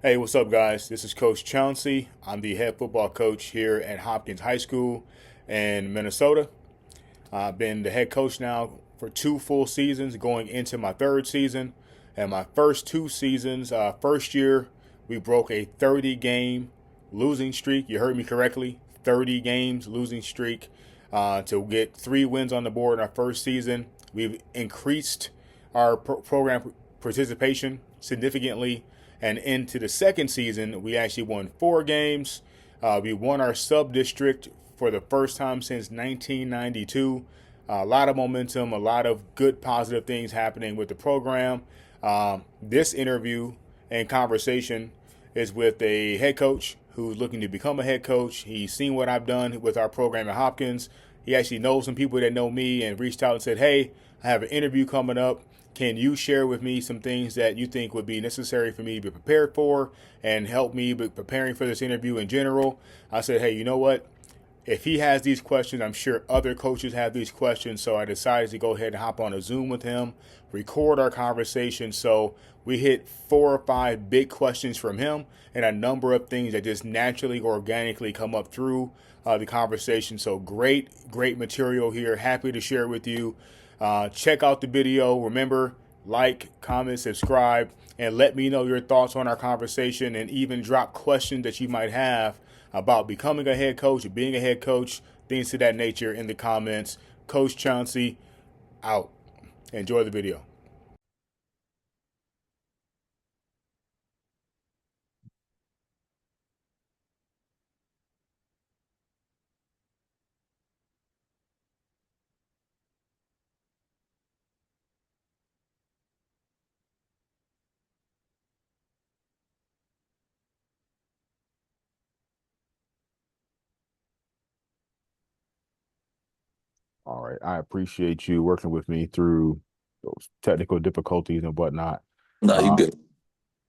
Hey, what's up, guys? This is Coach Chauncy. I'm the head football coach here at Hopkins High School in Minnesota. I've been the head coach now for 2 full seasons, going into my third season. And my first 2 seasons, first year, we broke a 30 game losing streak. You heard me correctly, 30 games losing streak to get 3 wins on the board in our first season. We've increased our program participation significantly. And into the second season, we actually won 4 games. We won our sub district for the first time since 1992. A lot of momentum, a lot of good positive things happening with the program. This interview and conversation is with a head coach who's looking to become a head coach. He's seen what I've done with our program at Hopkins. He actually knows some people that know me and reached out and said, hey, I have an interview coming up. Can you share with me some things that you think would be necessary for me to be prepared for and help me with preparing for this interview in general? I said, hey, you know what? If he has these questions, I'm sure other coaches have these questions. So I decided to go ahead and hop on a Zoom with him, record our conversation. So we hit 4 or 5 big questions from him and a number of things that just naturally, organically come up through the conversation. So great material here. Happy to share with you. Check out the video. Remember, like, comment, subscribe, and let me know your thoughts on our conversation and even drop questions that you might have about becoming a head coach or being a head coach, things to that nature in the comments. Coach Chauncy, out. Enjoy the video. All right. I appreciate you working with me through those technical difficulties and whatnot. No, you Uh, good.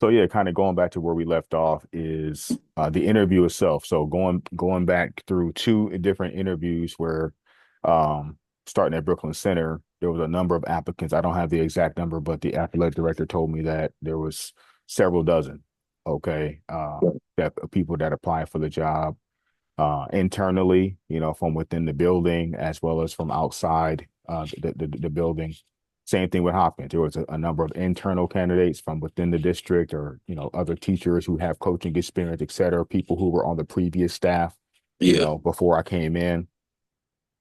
So yeah, kind of going back to where we left off is the interview itself. So going back through 2 different interviews where starting at Brooklyn Center, there was a number of applicants. I don't have the exact number, but the athletic director told me that there was several dozen, okay, that people that applied for the job internally, from within the building as well as from outside the building. Same thing with Hopkins. There was a number of internal candidates from within the district or, other teachers who have coaching experience, et cetera, people who were on the previous staff, Yeah. before I came in.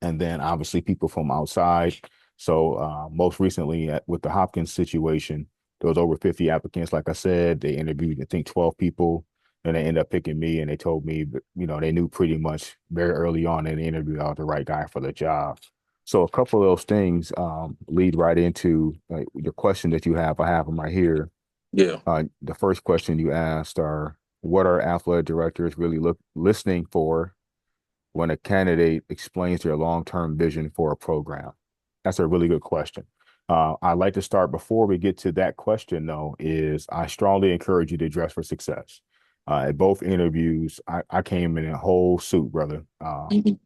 And then obviously people from outside. So most recently with the Hopkins situation, there was over 50 applicants. Like I said, they interviewed, I think, 12 people, and they ended up picking me. And they told me, they knew pretty much very early on in the interview I was the right guy for the job. So a couple of those things lead right into the question that you have. I have them right here. Yeah. The first question you asked are, what are athletic directors really listening for when a candidate explains their long-term vision for a program? That's a really good question. I'd like to start before we get to that question, though, is I strongly encourage you to dress for success. At both interviews, I came in a whole suit, brother. Mhm.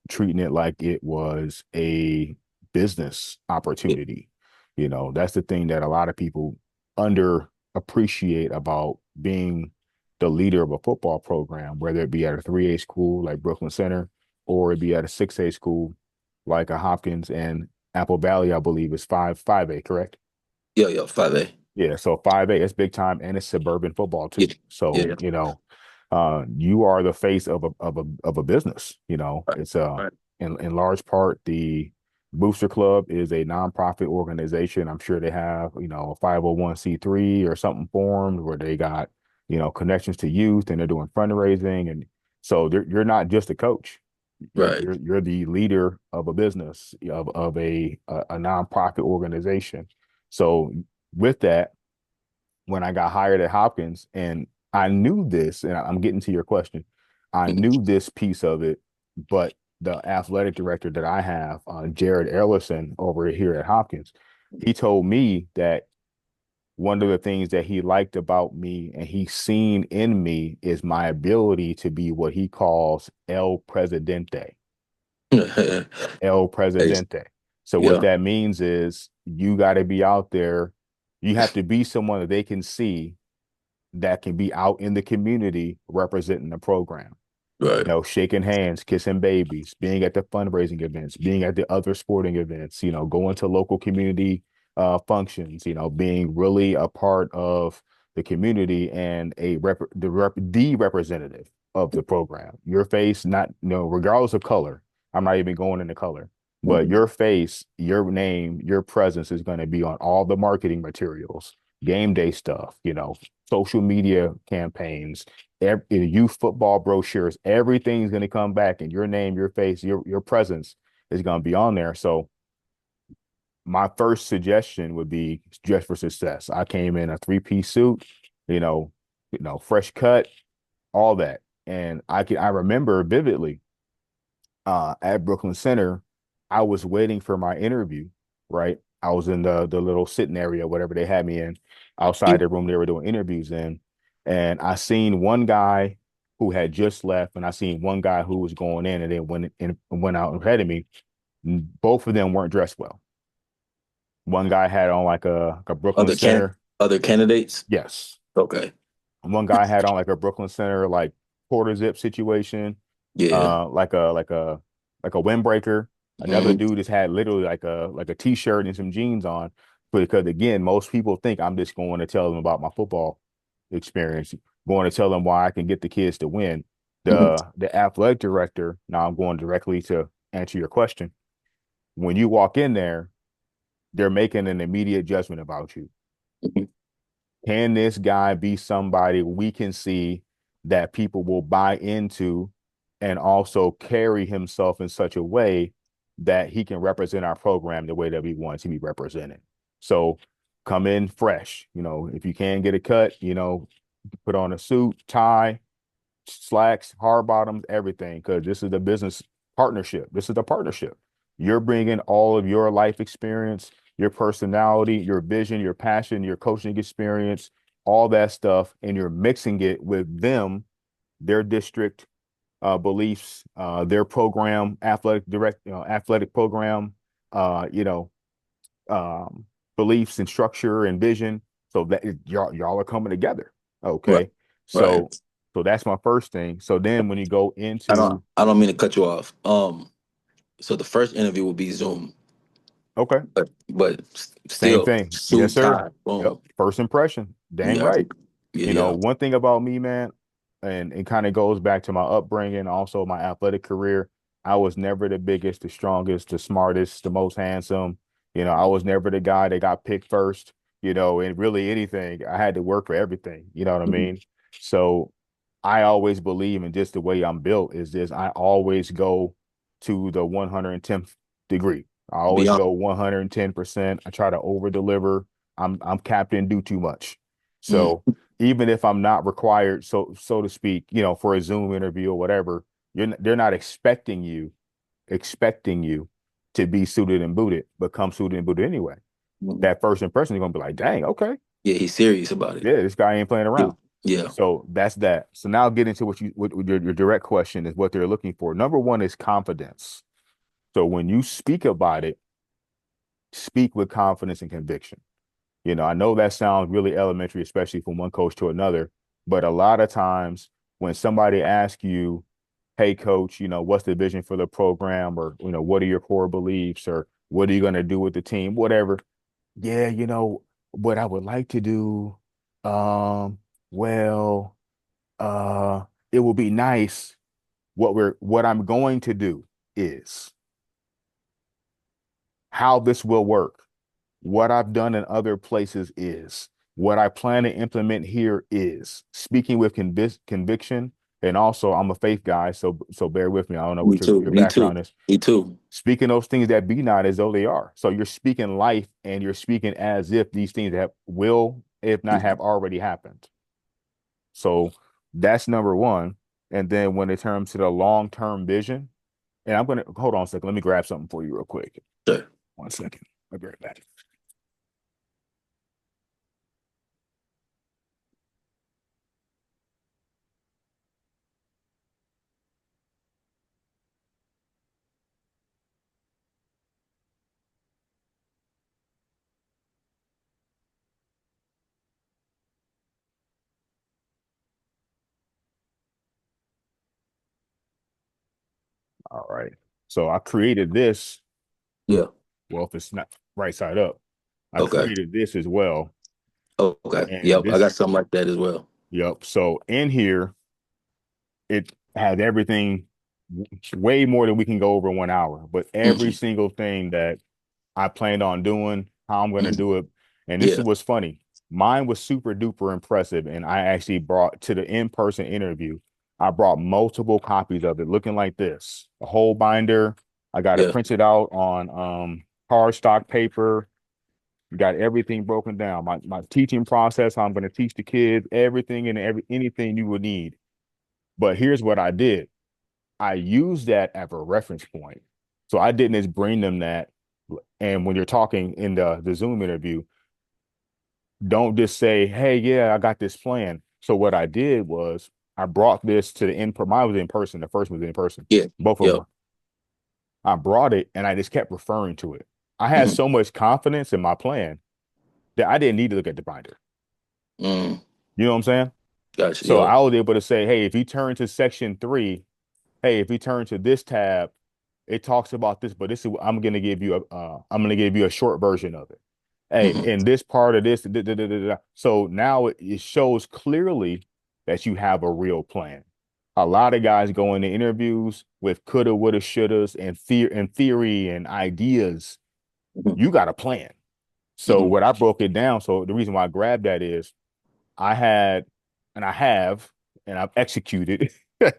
Treating it like it was a business Yeah. opportunity. That's the thing that a lot of people underappreciate about being the leader of a football program, whether it be at a 3A school like Brooklyn Center or it be at a 6A school like a Hopkins and Apple Valley, I believe is 5A, correct? Yeah, yeah, 5A. Yeah, so 5A, it's big time and it's suburban football Yeah. too. Yeah, So, yeah. you are the face of a business. Right. It's Right. in large part the Booster Club is a nonprofit organization. I'm sure they have, a 501(c)(3) or something formed where they got, connections to youth and they're doing fundraising. And so you're not just a coach. You're Right. you're you're the leader of a business of a nonprofit organization. So with that, when I got hired at Hopkins, and I knew this, and I'm getting to your question, I Mhm. knew this piece of it, but the athletic director that I have, Jared Ellerson over here at Hopkins, he told me that one of the things that he liked about me and he's seen in me is my ability to be what he calls El Presidente. El Hey, Presidente. So what yeah. that means is you got to be out there. You have to be someone that they can see that can be out in the community representing the program. Right. Shaking hands, kissing babies, being at the fundraising events, being at the other sporting events, going to local community functions, being really a part of the community and the representative of the program. Your face, not, regardless of color, I'm not even going into color, but Mhm. your face, your name, your presence is going to be on all the marketing materials, game day stuff, social media campaigns, youth football brochures, everything's going to come back, and your name, your face, your presence is going to be on there. So my first suggestion would be dress for success. I came in a three-piece suit, you know, fresh cut, all that, and I remember vividly at Brooklyn Center, I was waiting for my interview. Right, I was in the little sitting area, whatever they had me in, Yeah. outside the room they were doing interviews in, and I seen one guy who had just left, and I seen one guy who was going in, and then went out ahead of me. Both of them weren't dressed well. One guy had on like a Brooklyn Other can Center, other candidates? yes. Okay. One guy had on like a Brooklyn Center like quarter zip situation, Yeah. like a windbreaker. Another Hmm. dude has had literally like a t-shirt and some jeans on, because again, most people think I'm just going to tell them about my football experience, going to tell them why I can get the kids to win. Hmm. The athletic director, now I'm going directly to answer your question. When you walk in there, they're making an immediate judgment about you. Can this guy be somebody we can see that people will buy into, and also carry himself in such a way that he can represent our program the way that we want to be represented? So come in fresh. If you can get a cut, put on a suit, tie, slacks, hard bottoms, everything, because this is the business partnership. This is the partnership. You're bringing all of your life experience, your personality, your vision, your passion, your coaching experience, all that stuff, and you're mixing it with them, their district beliefs, their program, athletic program, uh, you know, um, beliefs and structure and vision. So that y'all are coming together. Right. Okay. Right. So that's my first thing. So then when you go into I don't mean to cut you off. So the first interview will be Zoom, okay, but same still thing. Yes, suit sir. tie. Yep. Boom. First impression. Dang Yeah. right. Yeah. Yeah. One thing about me, man, and it kind of goes back to my upbringing, also my athletic career. I was never the biggest, the strongest, the smartest, the most handsome. I was never the guy that got picked first, and really anything. I had to work for everything. You know what I Mhm. mean? So I always believe in just the way I'm built is this. I always go to the 110th degree. I always Beyond. go 110%. I try to over deliver. I'm captain do too much. Mm. So even if I'm not required, so to speak, for a Zoom interview or whatever, they're not expecting you to be suited and booted, but come suited and booted anyway. Mm. That first impression is gonna be like, dang, okay, Yeah, he's serious about it. yeah, this guy ain't playing Yeah. around. Yeah. So that's that. So now get into what your direct question is, what they're looking for. Number one is confidence. So when you speak about it, speak with confidence and conviction. I know that sounds really elementary, especially from one coach to another, but a lot of times when somebody asks you, hey, coach, what's the vision for the program? Or, what are your core beliefs? Or what are you going to do with the team? Whatever. Yeah, what I would like to do, um, well, uh, it will be nice. What I'm going to do is how this will work. What I've done in other places is what I plan to implement here is speaking with conviction. And also, I'm a faith guy, so bear with me. I don't know Me what too. your Me too. background is. Me too. Speaking those things that be not as though they are. So you're speaking life, and you're speaking as if these things have will, if not have Mhm. already happened. So that's number one. And then when it comes to the long term vision, and I'm gonna hold on a second. Let me grab something for you real quick. Sure. 1 second. I'll be right back. All right. So I created this. Yeah. Well, if it's not right side up, I Okay. created this as well. Okay. And Yep. I this, got something like that as well. yep. So in here, it has everything way more than we can go over 1 hour, but every Hmm. single thing that I planned on doing, how I'm going to Hmm. do it. And this is Yeah. what's funny. Mine was super duper impressive. And I actually brought to the in-person interview, I brought multiple copies of it looking like this, a whole binder. I got it Yeah. printed out on cardstock paper, got everything broken down. My teaching process, how I'm going to teach the kids, everything and anything you would need. But here's what I did. I used that as a reference point. So I didn't just bring them that. And when you're talking in the Zoom interview, don't just say, "Hey, yeah, I got this plan." So what I did was I brought this to the mine was in person. The first was in person. Yeah. Both of them Yep. were. I brought it and I just kept referring to it. I had Hmm. so much confidence in my plan that I didn't need to look at the binder. Mm. You know what I'm saying? Gotcha. So Yep. I was able to say, "Hey, if you turn to section 3, hey, if you turn to this tab, it talks about this, but this is I'm gonna give you a short version of it. Hey, Hmm. in this part of this, da, da, da, da, da. So now it shows clearly that you have a real plan. A lot of guys go into interviews with coulda, woulda, shouldas, and theory and ideas. Hmm. You got a plan. So Hmm. what I broke it down. So the reason why I grabbed that is I had, and I have, and I've executed uh,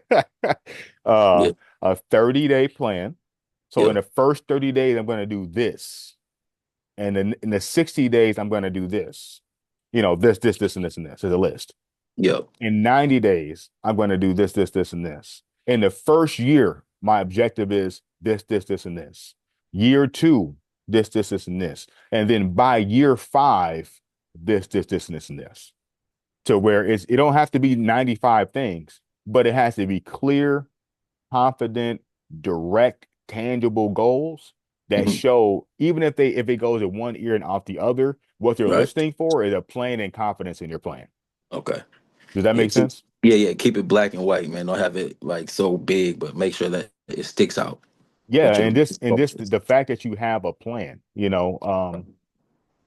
Yeah. a 30-day plan. So in Yeah. the first 30 days, I'm going to do this. And then in the 60 days, I'm going to do this. This, and this, and this is a list. Yep. In 90 days, I'm going to do this, and this. In the first year, my objective is this, and this. Year 2, this, and this. And then by year 5, this, and this to where it don't have to be 95 things, but it has to be clear, confident, direct, tangible goals that Hmm. show even if it goes in one ear and off the other, what they're Right. listening for is a plan and confidence in your plan. Okay. Does that Yeah. make sense? Yeah. Keep it black and white, man. Don't have it like so big, but make sure that it sticks out. Yeah, What you're and this focusing. the fact that you have a plan,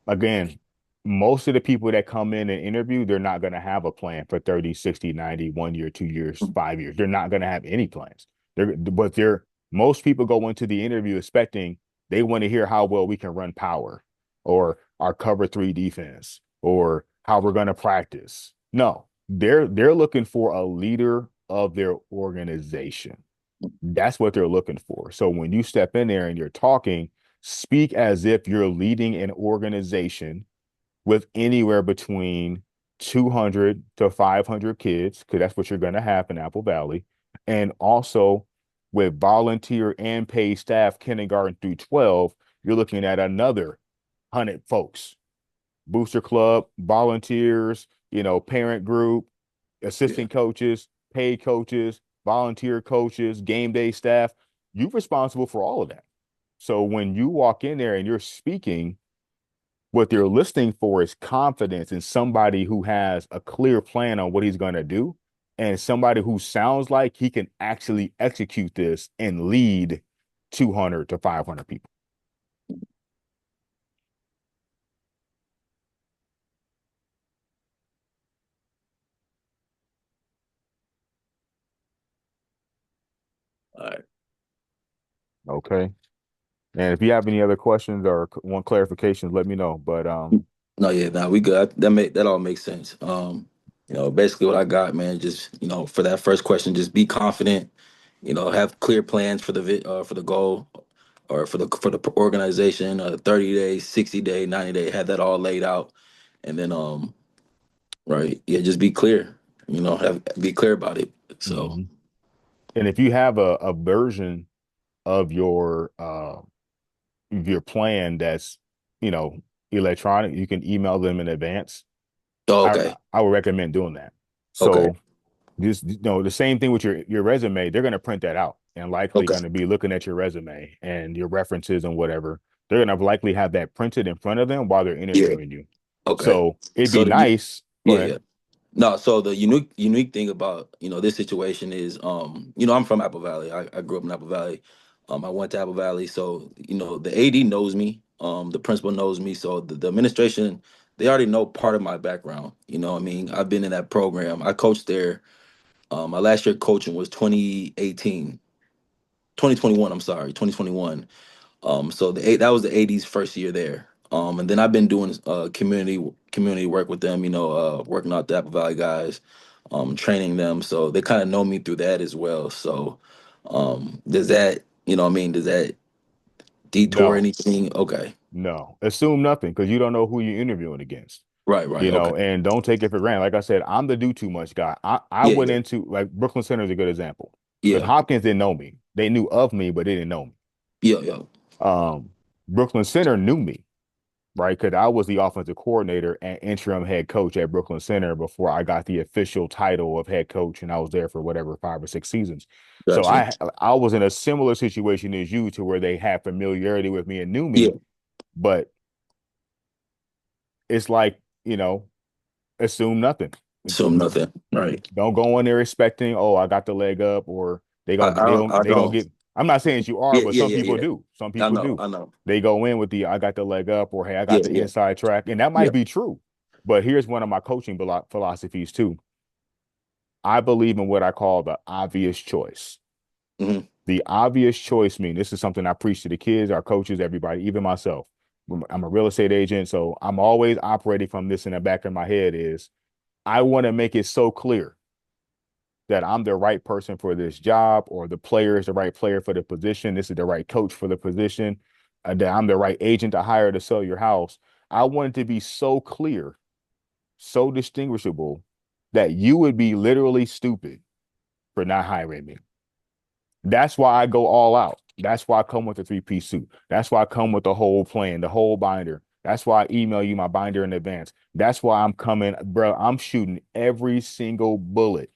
again, most of the people that come in and interview, they're not going to have a plan for 30, 60, 90, 1 year, 2 years, 5 years. They're not going to have any plans. Most people go into the interview expecting they want to hear how well we can run power or our cover 3 defense or how we're going to practice. No, they're looking for a leader of their organization. That's what they're looking for. So when you step in there and you're talking, speak as if you're leading an organization with anywhere between 200 to 500 kids, because that's what you're going to have in Apple Valley, and also with volunteer and paid staff, kindergarten through 12, you're looking at another 100 folks. Booster club, volunteers, parent group, Yeah. assistant coaches, paid coaches, volunteer coaches, game day staff. You're responsible for all of that. So when you walk in there and you're speaking, what they're listening for is confidence in somebody who has a clear plan on what he's going to do and somebody who sounds like he can actually execute this and lead 200 to 500 people. All right. Okay. And if you have any other questions or want clarifications, let me know. But No, yeah, nah, we good. That all makes sense. Basically what I got, man, just for that first question, just be confident. Have clear plans for for the goal or for the organization. 30 day, 60 day, 90 day. Have that all laid out, and then right, yeah, just be clear. Be clear about it. So mhm. And if you have a version of your plan that's, you know, electronic, you can email them in advance. oh, I okay, I would recommend doing that. okay, So just the same thing with your resume, they're going to print that out and likely okay, going to be looking at your resume and your references and whatever. They're going to likely have that printed in front of them while they're yeah, interviewing you. okay. So it'd be So the nice. Go yeah, ahead. yeah. No, so the unique thing about this situation is I'm from Apple Valley. I grew up in Apple Valley. I went to Apple Valley, so the AD knows me. The principal knows me, so the administration, they already know part of my background. I mean, I've been in that program. I coached there. My last year coaching was 2018, 2021. I'm sorry, 2021. So that was the AD's first year there. And then I've been doing community work with them. Working out the Apple Valley guys, training them. So they kind of know me through that as well. So does that I mean does that detour No, anything? Okay, no. Assume nothing because you don't know who you're interviewing against. right, okay, And don't take it for granted. Like I said, I'm the do too much guy. I yeah, went yeah, into like Brooklyn Center is a good example because yeah, Hopkins didn't know me. They knew of me, but they didn't know me. yeah, yeah. Um, Brooklyn Center knew me, right? Because I was the offensive coordinator and interim head coach at Brooklyn Center before I got the official title of head coach, and I was there for whatever 5 or 6 seasons. So Gotcha. I was in a similar situation as you to where they had familiarity with me and knew Yeah, me, but it's like, assume nothing. so nothing. Right. Don't go in there expecting, oh, I got the leg up, or they I gonna I they don't. gonna I they gonna don't. get. I'm not saying that you are, Yeah, but yeah, some yeah, people yeah. do. Some I people know. do. I know. They go in with the I got the leg up, or hey, I got Yeah, the yeah, inside track, and that yeah. might be true. But here's one of my coaching philosophies too. I believe in what I call the obvious choice. Hmm. The obvious choice mean this is something I preach to the kids, our coaches, everybody, even myself. I'm a real estate agent, so I'm always operating from this in the back of my head is I want to make it so clear that I'm the right person for this job, or the player is the right player for the position. This is the right coach for the position. That I'm the right agent to hire to sell your house. I want it to be so clear, so distinguishable that you would be literally stupid for not hiring me. That's why I go all out. That's why I come with a three-piece suit. That's why I come with the whole plan, the whole binder. That's why I email you my binder in advance. That's why I'm coming, bro. I'm shooting every single bullet.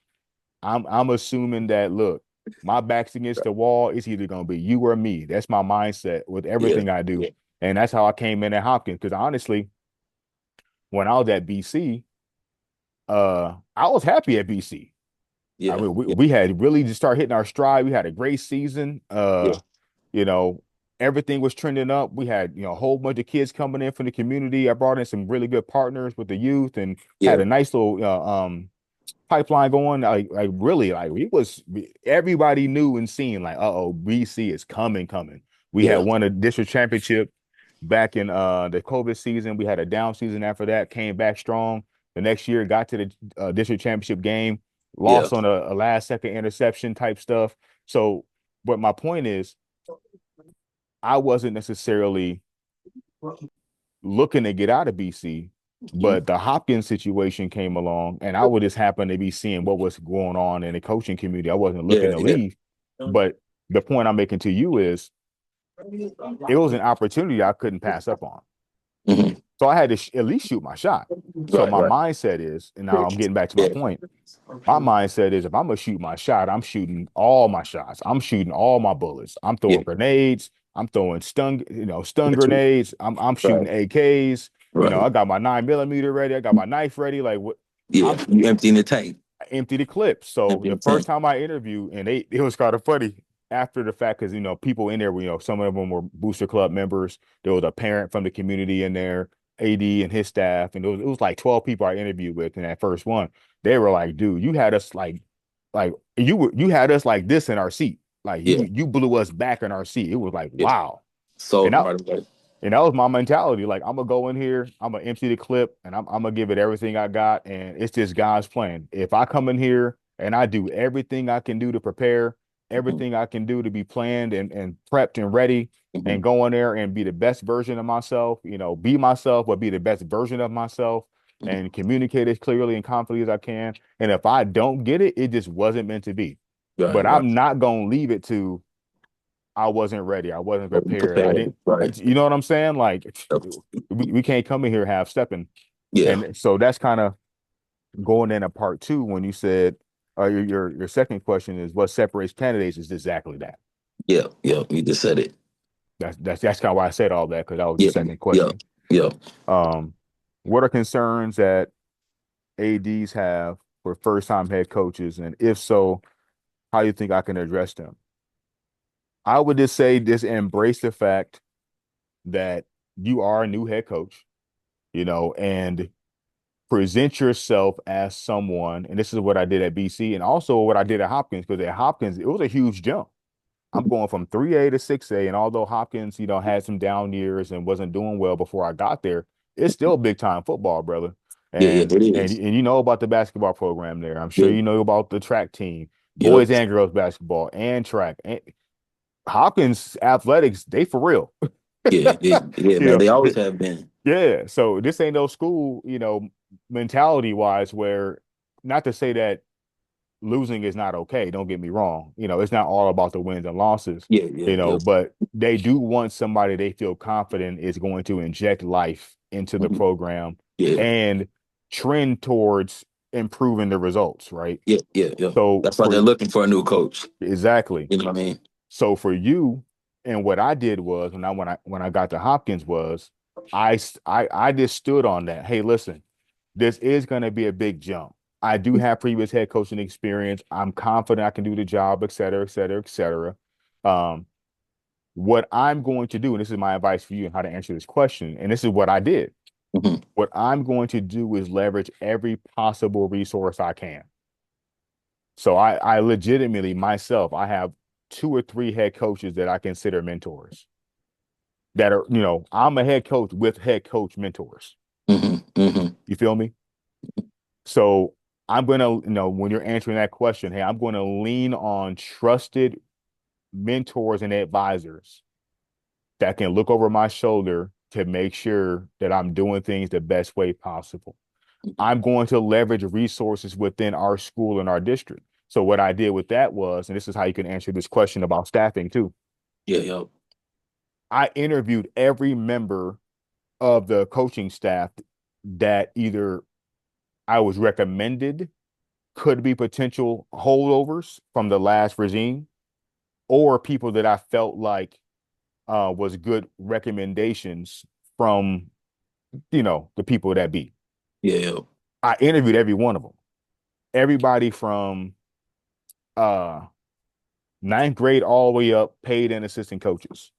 I'm assuming that look, my back's against the wall. It's either gonna be you or me. That's my mindset with Yeah, everything I do. yeah, And that's how I came in at Hopkins. Because honestly, when I was at BC, I was happy at BC. I yeah, mean, yeah, we had really just start hitting our stride. We had a great season. yeah, You know, everything was trending up. We had, a whole bunch of kids coming in from the community. I brought in some really good partners with the youth and had yeah, a nice little pipeline going. Like really, like everybody knew and seen like, uh-oh, BC is coming. We had yeah, won a district championship back in the COVID season. We had a down season after that, came back strong. The next year, got to the district championship game, yeah. lost on a last second interception type stuff. So, but my point is, I wasn't necessarily looking to get out of BC, Mhm. but the Hopkins situation came along, and I would just happen to be seeing what was going on in the coaching community. I wasn't looking Yeah, to yeah. leave, but the point I'm making to you is it was an opportunity I couldn't pass up on. Mhm. So I had to at least shoot my shot. So Right, my right. mindset is, and now I'm getting back to my Yeah, point. My mindset is if I'm gonna shoot my shot, I'm shooting all my shots. I'm shooting all my bullets. I'm yeah. throwing grenades. I'm throwing stun grenades. I'm shooting Right, AKs. right. I got my 9 millimeter ready. I got my knife ready. Like what Yeah, I'm you emptying the tank. empty the clip. So Emptying the the first tank. time I interviewed, and it was kind of funny after the fact because people in there were some of them were Booster Club members. There was a parent from the community in there, AD and his staff, and it was like 12 people I interviewed with in that first one. They were like, "Dude, you had us like you had us like this in our seat. Like Yeah, you blew us back in our seat. It was like yeah. wow." Sold And them I, right away. and that was my mentality. Like, I'm gonna go in here, I'm gonna empty the clip, and I'm gonna give it everything I got. And it's just God's plan. If I come in here and I do everything I can do to prepare, Mhm. everything I can do to be planned and prepped and ready, Mhm. and go in there and be the best version of myself, be myself, but be the best version of myself, Mhm. and communicate as clearly and confidently as I can. And if I don't get it, it just wasn't meant to be. Right, But right. I'm not gonna leave it to I wasn't ready. I wasn't Wasn't prepared. I prepared. didn't, Right. you know what I'm saying? Like Yep. we can't come in here half stepping. Yeah, And so that's kind of going into part two when you said your second question is what separates candidates is exactly that. yeah, yeah. You just said it. That's kind of why I said all that because that was the Yeah, second yeah, question. yeah. Um, what are concerns that ADs have for first-time head coaches? And if so, how you think I can address them? I would just say just embrace the fact that you are a new head coach, and present yourself as someone. And this is what I did at BC and also what I did at Hopkins, because at Hopkins, it was a huge jump. I'm going from 3A to 6A. And although Hopkins, had some down years and wasn't doing well before I got there, it's still big time football, brother. Yeah, yeah, And it and is. and you know about the basketball program there. I'm sure Yeah, you know about the track team, boys yep. and girls basketball and track. And Hopkins athletics, they for real. Yeah, You man. know, They always have been. yeah. So this ain't no school, mentality wise, where not to say that losing is not okay. Don't get me wrong. It's not all about the wins and losses, Yeah, yeah, yep. but they do want somebody they feel confident is going to inject life into the Mhm. program Yeah, and trend towards improving the results, right? yeah, yeah, yeah. So That's why for they're looking for a new coach. exactly. You know what I mean? So for you, and what I did was when I got to Hopkins was I just stood on that. Hey, listen, this is going to be a big jump. I do have previous head coaching experience. I'm confident I can do the job, et cetera, et cetera, et cetera. Um, what I'm going to do, and this is my advice for you on how to answer this question, and this is what I did. Hmm. What I'm going to do is leverage every possible resource I can. So I legitimately myself, I have two or three head coaches that I consider mentors that are, I'm a head coach with head coach mentors. Hmm. Hmm. You feel me? So I'm going to, when you're answering that question, hey, I'm going to lean on trusted mentors and advisors that can look over my shoulder to make sure that I'm doing things the best way possible. I'm going to leverage resources within our school and our district. So what I did with that was, and this is how you can answer this question about staffing too. Yeah, yep. I interviewed every member of the coaching staff that either I was recommended could be potential holdovers from the last regime, or people that I felt like was good recommendations from, the people that be. Yeah, yep. I interviewed every one of them. Everybody from uh ninth grade all the way up, paid and assistant coaches.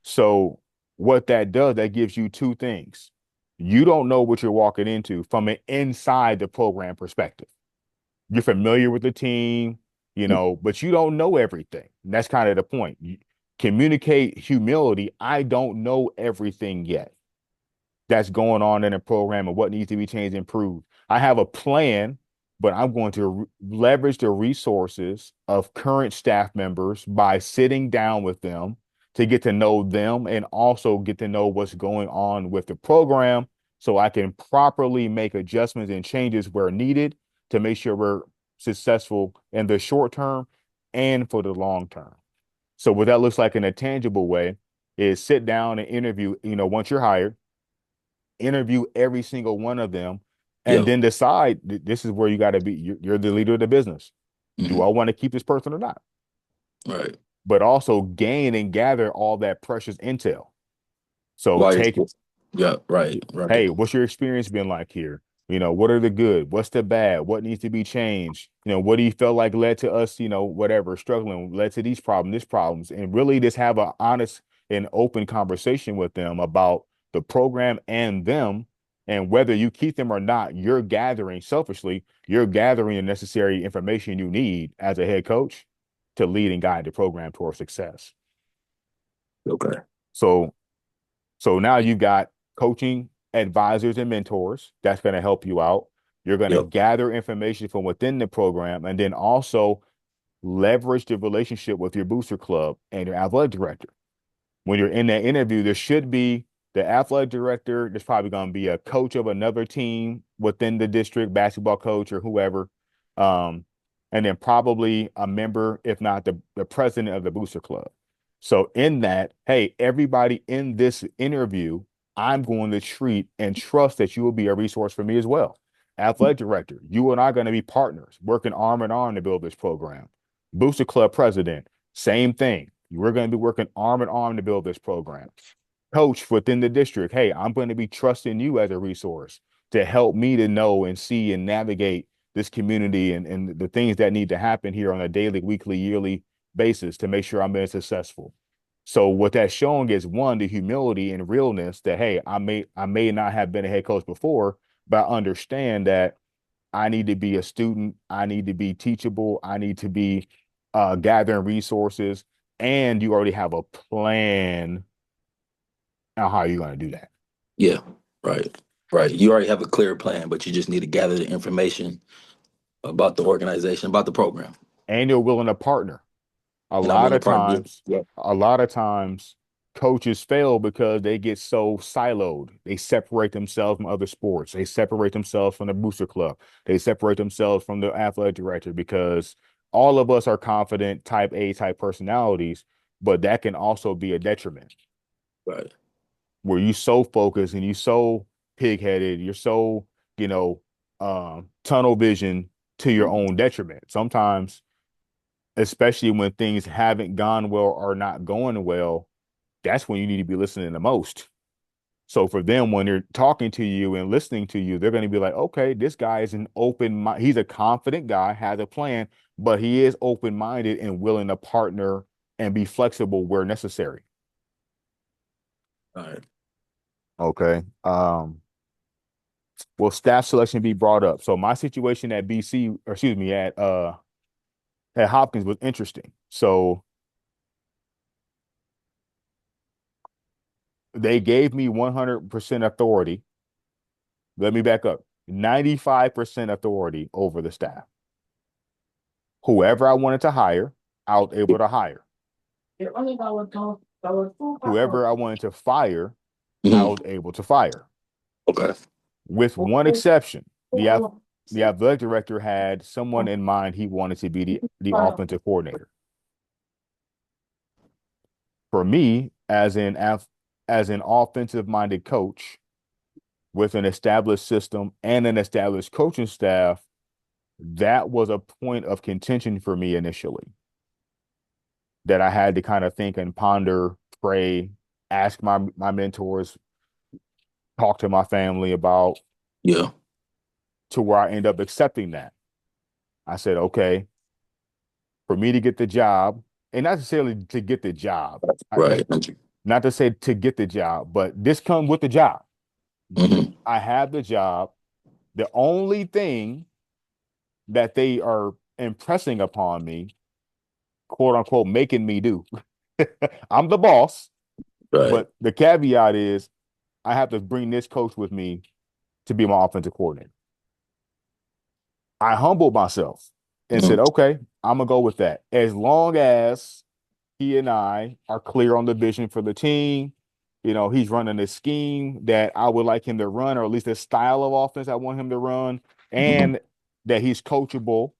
So what that does, that gives you two things. You don't know what you're walking into from an inside the program perspective. You're familiar with the team, but you don't know everything. And that's kind of the point. You communicate humility. I don't know everything yet that's going on in the program and what needs to be changed and improved. I have a plan, but I'm going to leverage the resources of current staff members by sitting down with them to get to know them and also get to know what's going on with the program so I can properly make adjustments and changes where needed to make sure we're successful in the short term and for the long term. So what that looks like in a tangible way is sit down and interview, once you're hired, interview every single one of them, and Yep. then decide this is where you got to be. You're the leader of the business. Do Hmm. I want to keep this person or not? Right. But also gain and gather all that precious intel. So Why you're take, school. Yeah, right, right. hey, what's your experience been like here? What are the good? What's the bad? What needs to be changed? What do you feel like led to us, whatever, struggling, led to these problems, this problems, and really just have an honest and open conversation with them about the program and them. And whether you keep them or not, you're gathering the necessary information you need as a head coach to lead and guide the program towards success. Okay. So so now you've got coaching advisors and mentors that's going to help you out. You're going to Yep. gather information from within the program and then also leverage the relationship with your booster club and your athletic director. When you're in that interview, there should be the athletic director. There's probably going to be a coach of another team within the district, basketball coach or whoever. Um, and then probably a member, if not the president of the booster club. So in that, hey, everybody in this interview, I'm going to treat and trust that you will be a resource for me as well. Athletic director, you and I are going to be partners, working arm in arm to build this program. Booster club president, same thing. We're going to be working arm in arm to build this program. Coach within the district, hey, I'm going to be trusting you as a resource to help me to know and see and navigate this community and the things that need to happen here on a daily, weekly, yearly basis to make sure I'm being successful. So what that's showing is one, the humility and realness that, hey, I may not have been a head coach before, but I understand that I need to be a student, I need to be teachable, I need to be gathering resources, and you already have a plan on how you're going to do that. Yeah, right, right. You already have a clear plan, but you just need to gather the information about the organization, about the program, And you're willing to partner. A and I'm lot willing to of partner. times, Yeah, a lot of times coaches fail because they get so siloed. They separate themselves from other sports. They separate themselves from the booster club. They separate themselves from the athletic director because all of us are confident type A type personalities, but that can also be a detriment right. where you so focused and you so pig-headed, you're so, you know, tunnel vision to your own detriment. Sometimes, especially when things haven't gone well or not going well, that's when you need to be listening the most. So for them, when they're talking to you and listening to you, they're going to be like, okay, this guy is an open mind. He's a confident guy, has a plan, but he is open-minded and willing to partner and be flexible where necessary. All right. Okay. Will staff selection be brought up? So my situation at BC, or excuse me, at Hopkins was interesting. So they gave me 100% authority. Let me back up. 95% authority over the staff. Whoever I wanted to hire, I was able to hire. Whoever I wanted to fire, I Mhm. was able to fire. Okay. With one exception. The athletic director had someone in mind he wanted to be the offensive coordinator. For me, as an offensive minded coach with an established system and an established coaching staff, that was a point of contention for me initially that I had to kind of think and ponder, pray, ask my mentors, talk to my family about, Yeah. to where I end up accepting that. I said, okay, for me to get the job, and not necessarily to get the job, Right. not to say to get the job, but this comes with the job. Hmm. I have the job. The only thing that they are impressing upon me, quote unquote, making me do. I'm the boss, Right. but the caveat is I have to bring this coach with me to be my offensive coordinator. I humbled myself and said, Mhm. okay, I'm gonna go with that. As long as he and I are clear on the vision for the team, he's running a scheme that I would like him to run, or at least a style of offense I want him to run, Mhm. and that he's coachable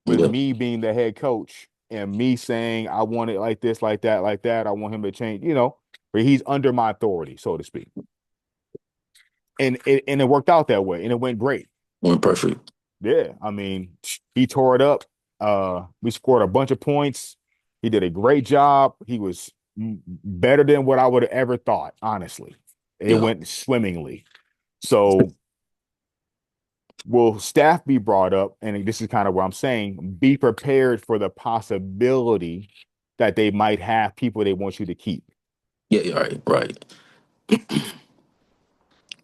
with Yeah. me being the head coach and me saying I want it like this, like that, like that. I want him to change, but he's under my authority, so to speak. And it worked out that way, and it went great. Went perfect. Yeah, I mean, he tore it up. We scored a bunch of points. He did a great job. He was better than what I would have ever thought, honestly. It Yeah. went swimmingly. So will staff be brought up? And this is kind of what I'm saying. Be prepared for the possibility that they might have people they want you to keep. Yeah. Yeah. Right. Right.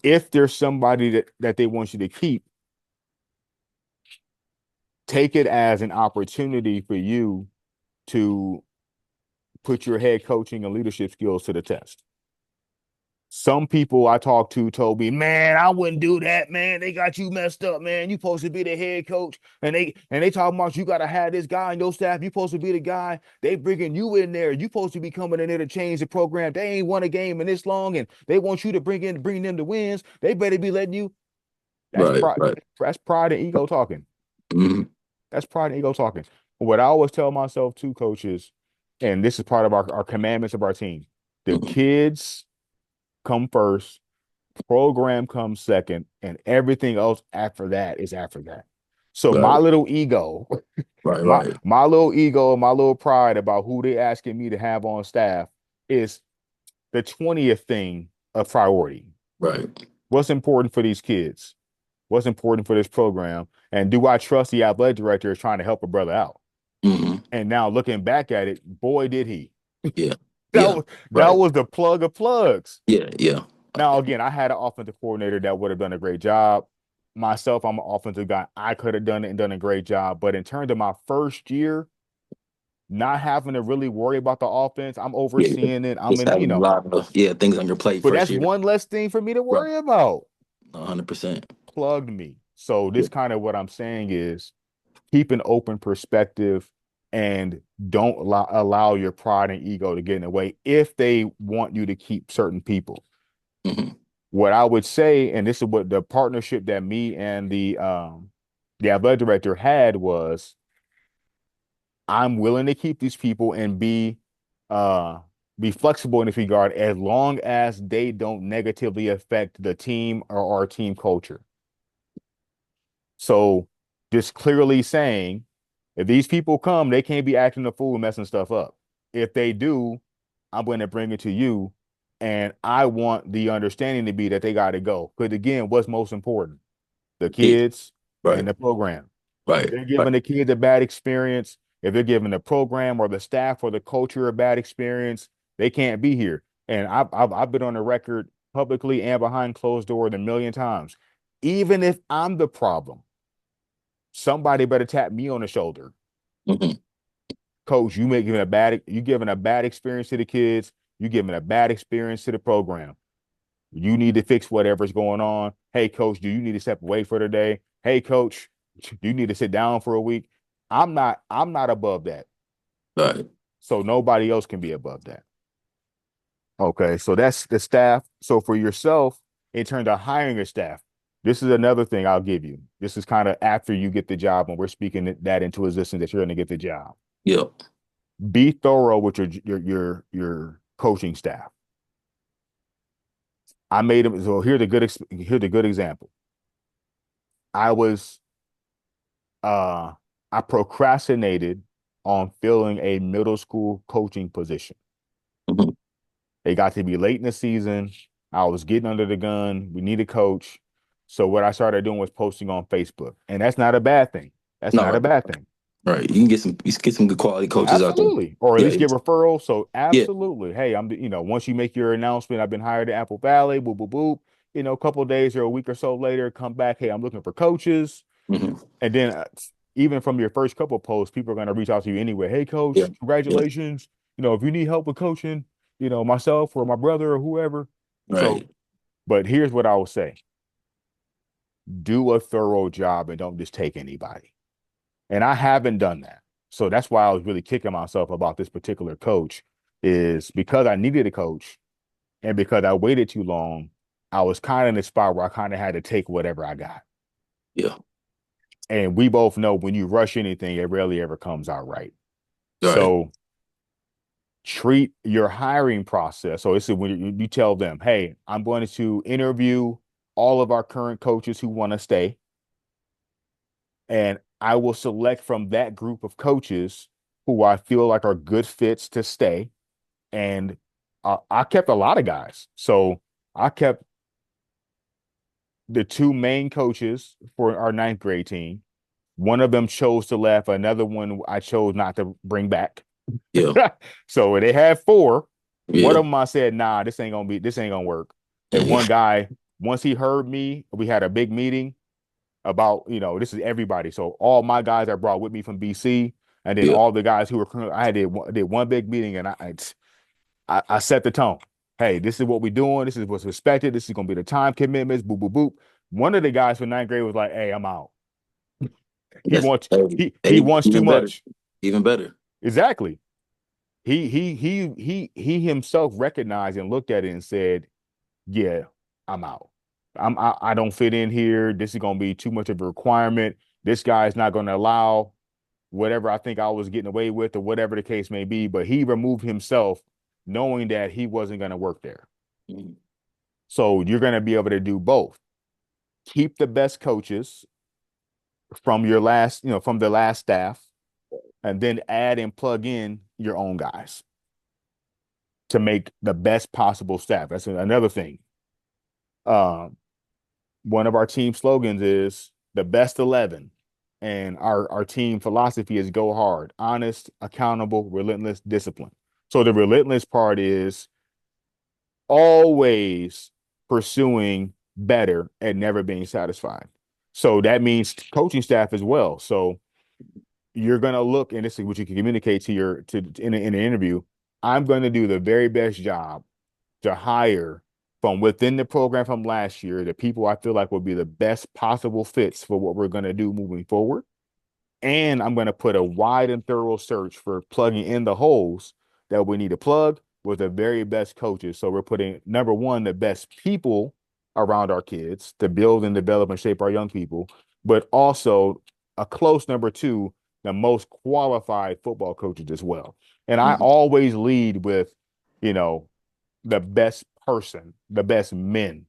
If there's somebody that they want you to keep, take it as an opportunity for you to put your head coaching and leadership skills to the test. Some people I talked to told me, "Man, I wouldn't do that, man. They got you messed up, man. You supposed to be the head coach, and they talking about you got to have this guy on your staff. You supposed to be the guy. They bringing you in there. You supposed to be coming in there to change the program. They ain't won a game in this long, and they want you to bring them the wins. They better be letting you." That's Right. pride. Right. That's pride and ego talking. Hmm. That's pride and ego talking. What I always tell myself too, coaches, and this is part of our commandments of our team: the Hmm. kids come first, program comes second, and everything else after that is after that. So my Right. little ego, Right. my Right. my little ego, my little pride about who they asking me to have on staff is the 20th thing of priority. Right. What's important for these kids? What's important for this program? And do I trust the athletic director is trying to help a brother out? Hmm. And now looking back at it, boy, did he. Yeah. That Yeah. was that Right. was the plug of plugs. Yeah. Yeah. Now, again, I had an offensive coordinator that would have done a great job. Myself, I'm an offensive guy. I could have done it and done a great job. But in terms of my first year, not having to really worry about the offense, I'm Yeah. overseeing it. I'm Just in, having a lot of things on your plate but first that's year. one less thing for me to Right. worry about. 100%. Plugged me. So Yeah. this kind of what I'm saying is keep an open perspective and don't allow your pride and ego to get in the way if they want you to keep certain people. Hmm. What I would say, and this is what the partnership that me and the athletic director had was I'm willing to keep these people and uh be flexible in this regard as long as they don't negatively affect the team or our team culture. So just clearly saying if these people come, they can't be acting a fool, messing stuff up. If they do, I'm going to bring it to you. And I want the understanding to be that they got to go. Because again, what's most important? The Kids. kids and Right. the program. If Right. they're Right. giving the kids a bad experience, if they're giving the program or the staff or the culture a bad experience, they can't be here. And I've been on the record publicly and behind closed doors a million times. Even if I'm the problem, somebody better tap me on the shoulder. Hmm. Coach, you giving a bad experience to the kids, you giving a bad experience to the program. You need to fix whatever's going on. Hey, coach, do you need to step away for the day? Hey, coach, do you need to sit down for a week? I'm not above that. Right. So nobody else can be above that. Okay, so that's the staff. So for yourself, in terms of hiring a staff, this is another thing I'll give you. This is kind of after you get the job, and we're speaking that into existence that you're going to get the job. Yep. Be thorough with your coaching staff. I made them. So here's a good example. I was uh I procrastinated on filling a middle school coaching position. Hmm. It got to be late in the season. I was getting under the gun. We need a coach. So what I started doing was posting on Facebook. And that's not a bad thing. That's No, not a right. bad thing. Right. You can get some good quality coaches out there. Absolutely. Or at Yeah. least get referrals. So Yeah. absolutely. Hey, once you make your announcement, I've been hired at Apple Valley, boop, boop, boop. A couple of days or a week or so later, come back. Hey, I'm looking for coaches. Hmm. And then even from your first couple of posts, people are going to reach out to you anyway. Hey, Yeah. coach, Yeah. congratulations. If you need help with coaching, myself or my brother or whoever. So, Right. but here's what I will say: do a thorough job and don't just take anybody. And I haven't done that. So that's why I was really kicking myself about this particular coach, is because I needed a coach and because I waited too long, I was kind of in a spot where I kind of had to take whatever I got. Yeah. And we both know when you rush anything, it rarely ever comes out right. Right. So treat your hiring process. So this is when you tell them, hey, I'm going to interview all of our current coaches who want to stay. And I will select from that group of coaches who I feel like are good fits to stay. And I kept a lot of guys. So I kept the two main coaches for our ninth grade team. One of them chose to left. Another one I chose not to bring back. Yeah. So they had four. One Yeah. of them I said, nah, this ain't gonna work. And Yeah. one guy, once he heard me, we had a big meeting about, this is everybody. So all my guys I brought with me from BC, and then Yeah. all the guys who were I did one big meeting, and I set the tone. Hey, this is what we're doing. This is what's expected. This is gonna be the time commitments. Boop boop boop. One of the guys from ninth grade was like, "Hey, I'm out. He That's wants hey, he hey, wants too even better. much." Even better. Exactly. He himself recognized and looked at it and said, "Yeah, I'm out. I don't fit in here. This is gonna be too much of a requirement. This guy's not gonna allow whatever I think I was getting away with or whatever the case may be." But he removed himself, knowing that he wasn't gonna work there. Mhm. So you're gonna be able to do both. Keep the best coaches from from the last staff, and then add and plug in your own guys to make the best possible staff. That's another thing. one of our team slogans is the best 11. And our team philosophy is go hard, honest, accountable, relentless, discipline. So the relentless part is always pursuing better and never being satisfied. So that means coaching staff as well. So you're going to look, and this is what you can communicate to your to in an interview. I'm going to do the very best job to hire from within the program from last year the people I feel like will be the best possible fits for what we're going to do moving forward. And I'm going to put a wide and thorough search for plugging in the holes that we need to plug with the very best coaches. So we're putting number one, the best people around our kids to build and develop and shape our young people, but also a close number two, the most qualified football coaches as well. And I Hmm. always lead with, you know, the best person, the best men.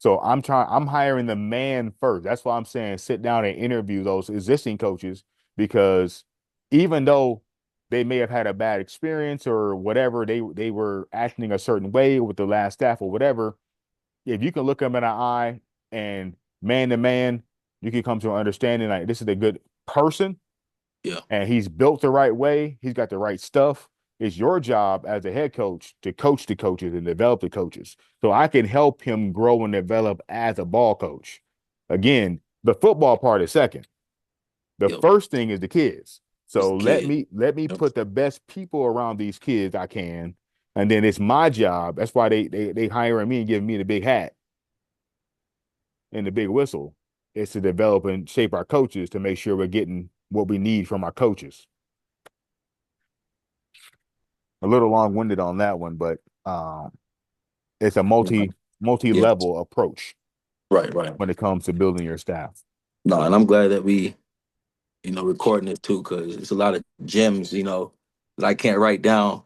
So I'm hiring the man first. That's why I'm saying sit down and interview those existing coaches because even though they may have had a bad experience or whatever, they were acting a certain way with the last staff or whatever, if you can look them in the eye and man to man, you can come to an understanding like this is a good person Yeah. and he's built the right way, he's got the right stuff. It's your job as a head coach to coach the coaches and develop the coaches. So I can help him grow and develop as a ball coach. Again, the football part is second. The Yep. first thing is the kids. It's So a let kid. me Yep. put the best people around these kids I can. And then it's my job. That's why they hiring me and giving me the big hat and the big whistle is to develop and shape our coaches to make sure we're getting what we need from our coaches. A little long-winded on that one, but it's a Yeah. multi-level approach Right. Right. when it comes to building your staff. No, and I'm glad that we, recording it too, because it's a lot of gems, that I can't write down.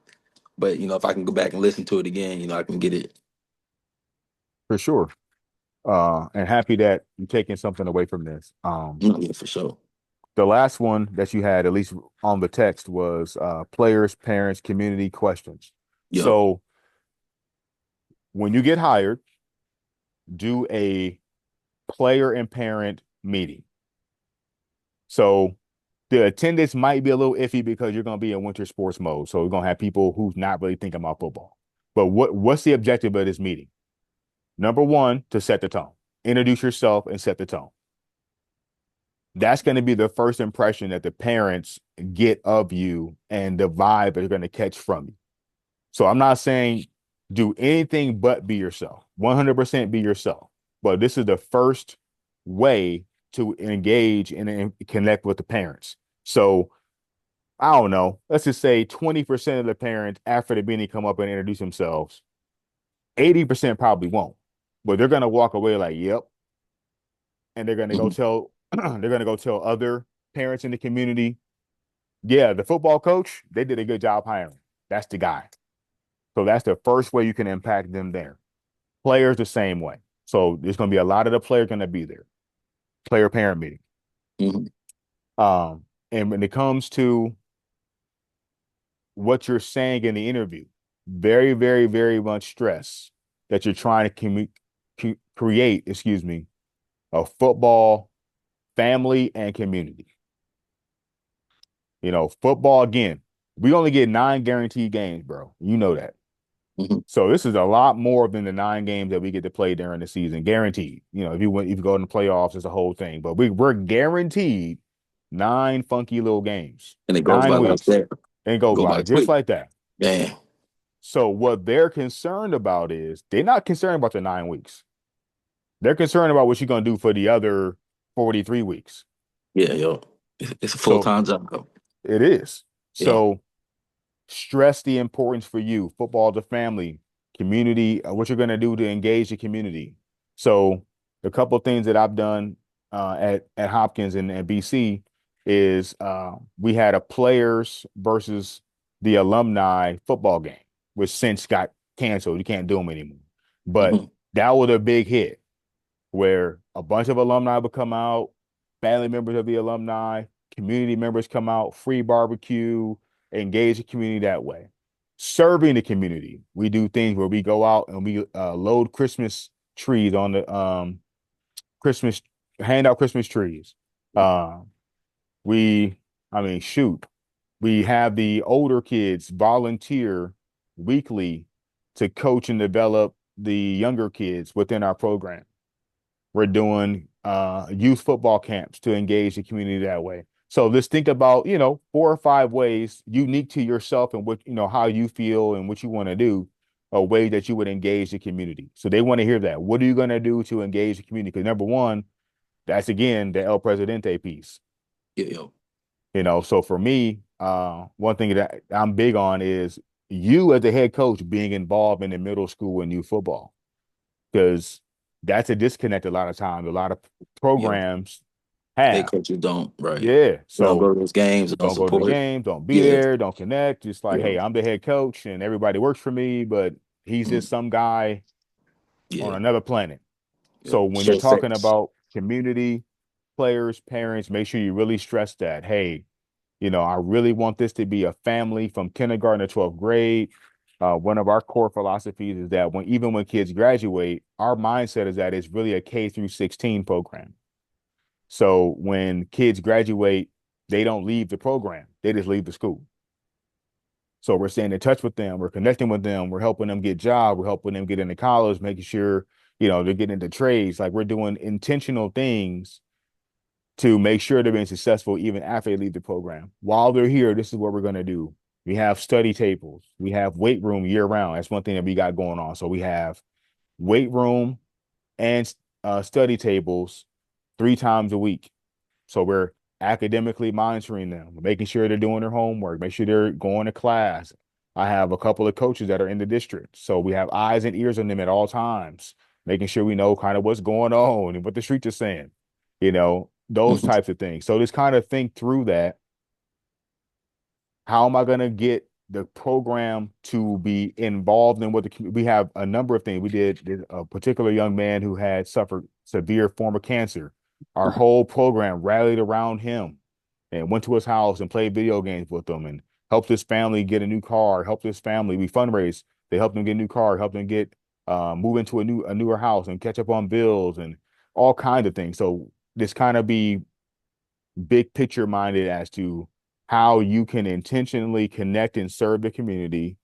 But if I can go back and listen to it again, I can get it. For sure. And happy that you're taking something away from this. Yeah, for sure. The last one that you had, at least on the text, was players, parents, community questions. Yep. So when you get hired, do a player and parent meeting. So the attendance might be a little iffy because you're going to be in winter sports mode. So we're going to have people who's not really thinking about football. But what's the objective of this meeting? Number one, to set the tone. Introduce yourself and set the tone. That's going to be the first impression that the parents get of you and the vibe they're going to catch from you. So I'm not saying do anything but be yourself. 100% be yourself. But this is the first way to engage and connect with the parents. So I don't know. Let's just say 20% of the parents after the meeting come up and introduce themselves. 80% probably won't. But they're gonna walk away like, yep. And they're gonna go Hmm. tell they're gonna go tell other parents in the community, yeah, the football coach, they did a good job hiring. That's the guy. So that's the first way you can impact them there. Players the same way. So there's gonna be a lot of the players gonna be there. Player parent meeting. Hmm. And when it comes to what you're saying in the interview, very, very, very much stress that you're trying to create, excuse me, a football family and community. Football again, we only get 9 guaranteed games, bro. You know that. Hmm. So this is a lot more than the 9 games that we get to play during the season, guaranteed. If you go in the playoffs, it's a whole thing. But we're guaranteed 9 funky little games, And it goes by nine like weeks, that. and go Go by by just quick. like that. Man. So what they're concerned about is they're not concerned about the 9 weeks. They're concerned about what you're gonna do for the other 43 weeks. Yeah, yo. It's a full So time job, though. it is. Yeah. So stress the importance for you, football to family, community, what you're gonna do to engage the community. So a couple of things that I've done at Hopkins and BC is we had a players versus the alumni football game, which since got canceled. You can't do them anymore. But Hmm. that was a big hit where a bunch of alumni would come out, family members of the alumni, community members come out, free barbecue, engage the community that way. Serving the community, we do things where we go out and we load Christmas trees Christmas, hand out Christmas trees. Uh, we, I mean, shoot, we have the older kids volunteer weekly to coach and develop the younger kids within our program. We're doing youth football camps to engage the community that way. So let's think about, 4 or 5 ways unique to yourself and what, how you feel and what you want to do, a way that you would engage the community. So they want to hear that. What are you going to do to engage the community? Because number one, that's again the El Presidente piece. Yeah, yo. So for me, one thing that I'm big on is you as a head coach being involved in the middle school and youth football, because that's a disconnect a lot of times. A lot of Yeah. programs Head have. coaches don't, right. Yeah. They don't So go to those games, don't don't go to the support. game, don't be Yeah, there, don't connect. It's like, yeah. hey, I'm the head coach and everybody works for me, but he's Mm, just some guy on yeah, another planet. yeah. So when you're Show talking face. about community, players, parents, make sure you really stress that. Hey, I really want this to be a family from kindergarten to 12th grade. One of our core philosophies is that even when kids graduate, our mindset is that it's really a K through 16 program. So when kids graduate, they don't leave the program; they just leave the school. So we're staying in touch with them, we're connecting with them, we're helping them get jobs, we're helping them get into college, making sure they're getting into trades. Like we're doing intentional things to make sure they're being successful even after they leave the program. While they're here, this is what we're going to do. We have study tables. We have weight room year round. That's one thing that we got going on. So we have weight room and study tables 3 times a week. So we're academically monitoring them, making sure they're doing their homework, make sure they're going to class. I have a couple of coaches that are in the district. So we have eyes and ears on them at all times, making sure we know kind of what's going on and what the streets are saying, those Mhm. types of things. So just kind of think through that. How am I going to get the program to be involved in what we have a number of things. We did a particular young man who had suffered severe form of cancer. Our whole program rallied around him and went to his house and played video games with him and helped his family get a new car, helped his family. We fundraised. They helped them get a new car, helped them get move into a newer house and catch up on bills and all kinds of things. So this kind of be big picture minded as to how you can intentionally connect and serve the community.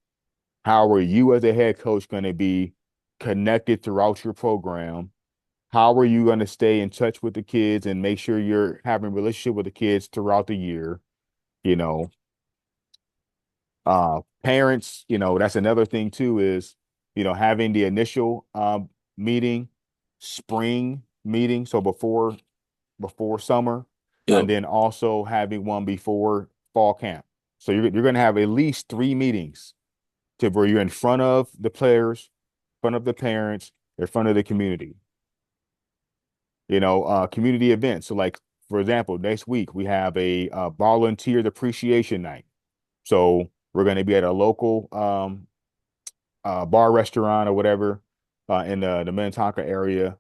How are you as a head coach going to be connected throughout your program? How are you going to stay in touch with the kids and make sure you're having a relationship with the kids throughout the year? You know, Parents, that's another thing too, is, having the initial meeting, spring meeting. So before summer, and Yep. then also having one before fall camp. So you're going to have at least 3 meetings to where you're in front of the players, in front of the parents, in front of the community. Community events. So like, for example, next week we have a volunteer appreciation night. So we're going to be at a local bar, restaurant, or whatever in the Minnetonka area,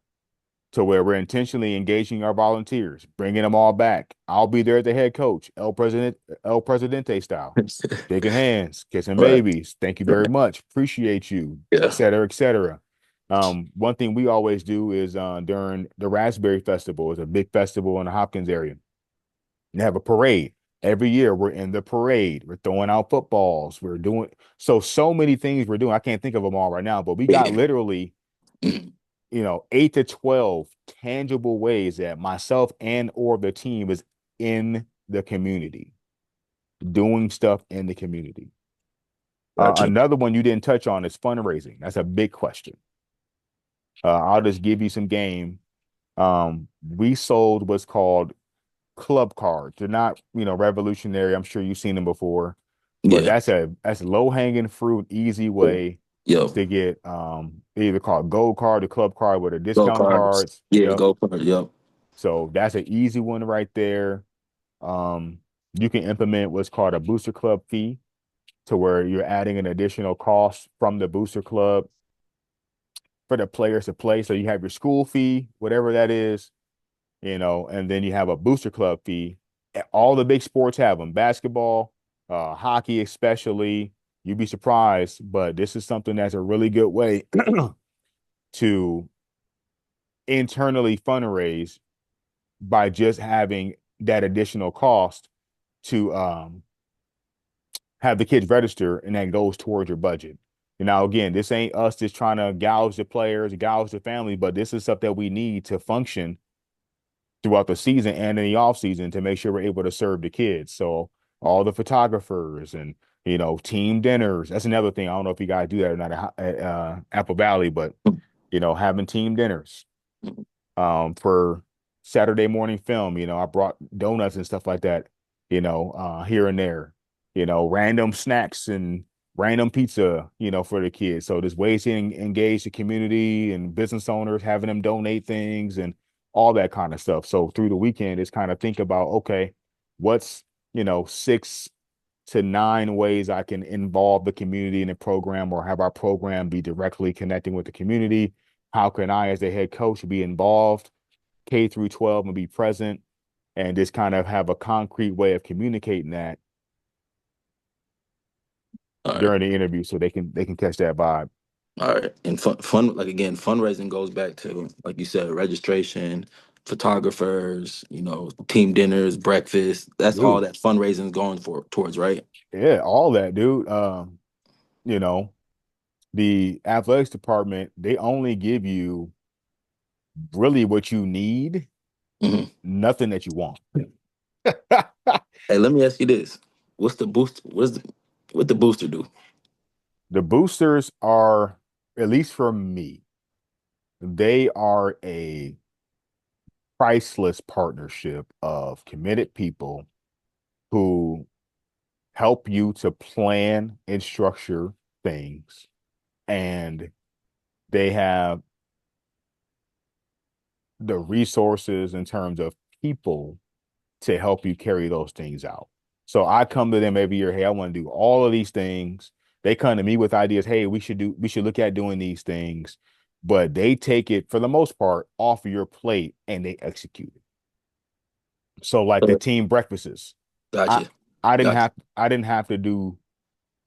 to where we're intentionally engaging our volunteers, bringing them all back. I'll be there as the head coach, El Presidente style, shaking hands, kissing Right. babies. Thank you very Right. much. Appreciate you, et Yeah. cetera, et cetera. One thing we always do is during the Raspberry Festival, is a big festival in the Hopkins area. They have a parade. Every year we're in the parade. We're throwing out footballs. We're doing so many things we're doing. I can't think of them all right now, but we got Yeah. literally Mhm. 8 to 12 tangible ways that myself and or the team is in the community, doing stuff in the community. Gotcha. Another one you didn't touch on is fundraising. That's a big question. I'll just give you some game. We sold what's called club cards. They're not, revolutionary. I'm sure you've seen them before, but Yeah. that's low hanging fruit, easy way Yo. to get either called gold card or club card with a Go discount cards. cards. Yeah. Yep. Go cards. Yep. So that's an easy one right there. Um, you can implement what's called a booster club fee, to where you're adding an additional cost from the booster club for the players to play. So you have your school fee, whatever that is, and then you have a booster club fee. All the big sports have them: basketball, hockey, especially. You'd be surprised, but this is something that's a really good way to internally fundraise by just having that additional cost to have the kids register, and that goes towards your budget. And now, again, this ain't us just trying to gouge the players, gouge the family, but this is stuff that we need to function throughout the season and in the off season to make sure we're able to serve the kids. So all the photographers and team dinners. That's another thing. I don't know if you guys do that or not at Apple Valley, but having team dinners for Saturday morning film. I brought donuts and stuff like that, here and there, random snacks and random pizza, for the kids. So there's ways to engage the community and business owners, having them donate things and all that kind of stuff. So through the weekend, it's kind of think about, okay, what's, 6 to 9 ways I can involve the community in the program or have our program be directly connecting with the community. How can I, as the head coach, be involved K through 12 and be present and just kind of have a concrete way of communicating that All right. during the interview so they can catch that vibe. All right. And fun, like again, fundraising goes back to, like you said, registration, photographers, team dinners, breakfast. That's all Dude, that fundraising is going towards, right? yeah, all that, dude. You know, the athletics department, they only give you really what you need, Hmm. nothing that you want. Hey, let me ask you this: What's the boost? What the booster do? The boosters are, at least for me, they are a priceless partnership of committed people who help you to plan and structure things. And they have the resources in terms of people to help you carry those things out. So I come to them every year. Hey, I want to do all of these things. They come to me with ideas. Hey, we should look at doing these things, but they take it for the most part off of your plate and they execute it. So like the team breakfasts, I Gotcha, gotcha. I didn't have to do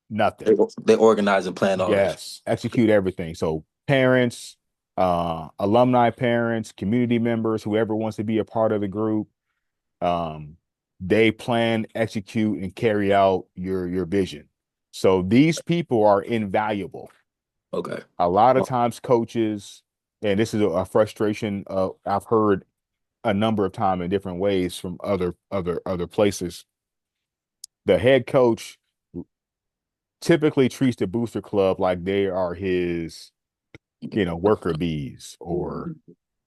They, nothing. they organize and plan all that. Yes, execute everything. So parents, alumni parents, community members, whoever wants to be a part of the group, um, they plan, execute, and carry out your vision. So these people are invaluable. Okay. A lot of Oh, times, coaches, and this is a frustration I've heard a number of times in different ways from other places. The head coach typically treats the booster club like they are his, worker bees or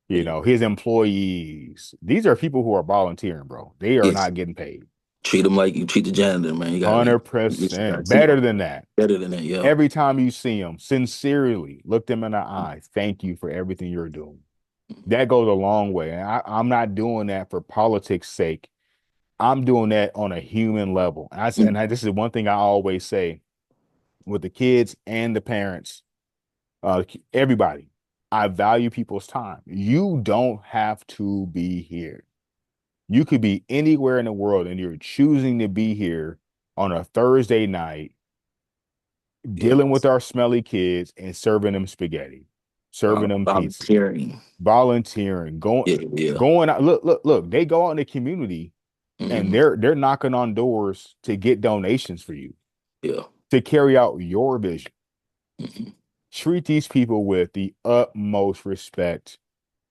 yeah. his employees. These are people who are volunteering, bro. They are Yes. not getting paid. Treat them like you treat the janitor, man. You gotta 100% see them better than that. better than that. Yeah. Every time you see them, sincerely look them in the eye. Thank you for everything you're doing. That goes a long way. And I'm not doing that for politics' sake. I'm doing that on a human level. This is one thing I always say with the kids and the parents, everybody. I value people's time. You don't have to be here. You could be anywhere in the world and you're choosing to be here on a Thursday night Yeah. dealing with our smelly kids and serving them spaghetti, serving them pizza, Volunteering. volunteering, Yeah. Yeah. going out. Look. They go out in the community and Hmm. they're knocking on doors to get donations for you Yeah. to carry out your vision. Hmm. Treat these people with the utmost respect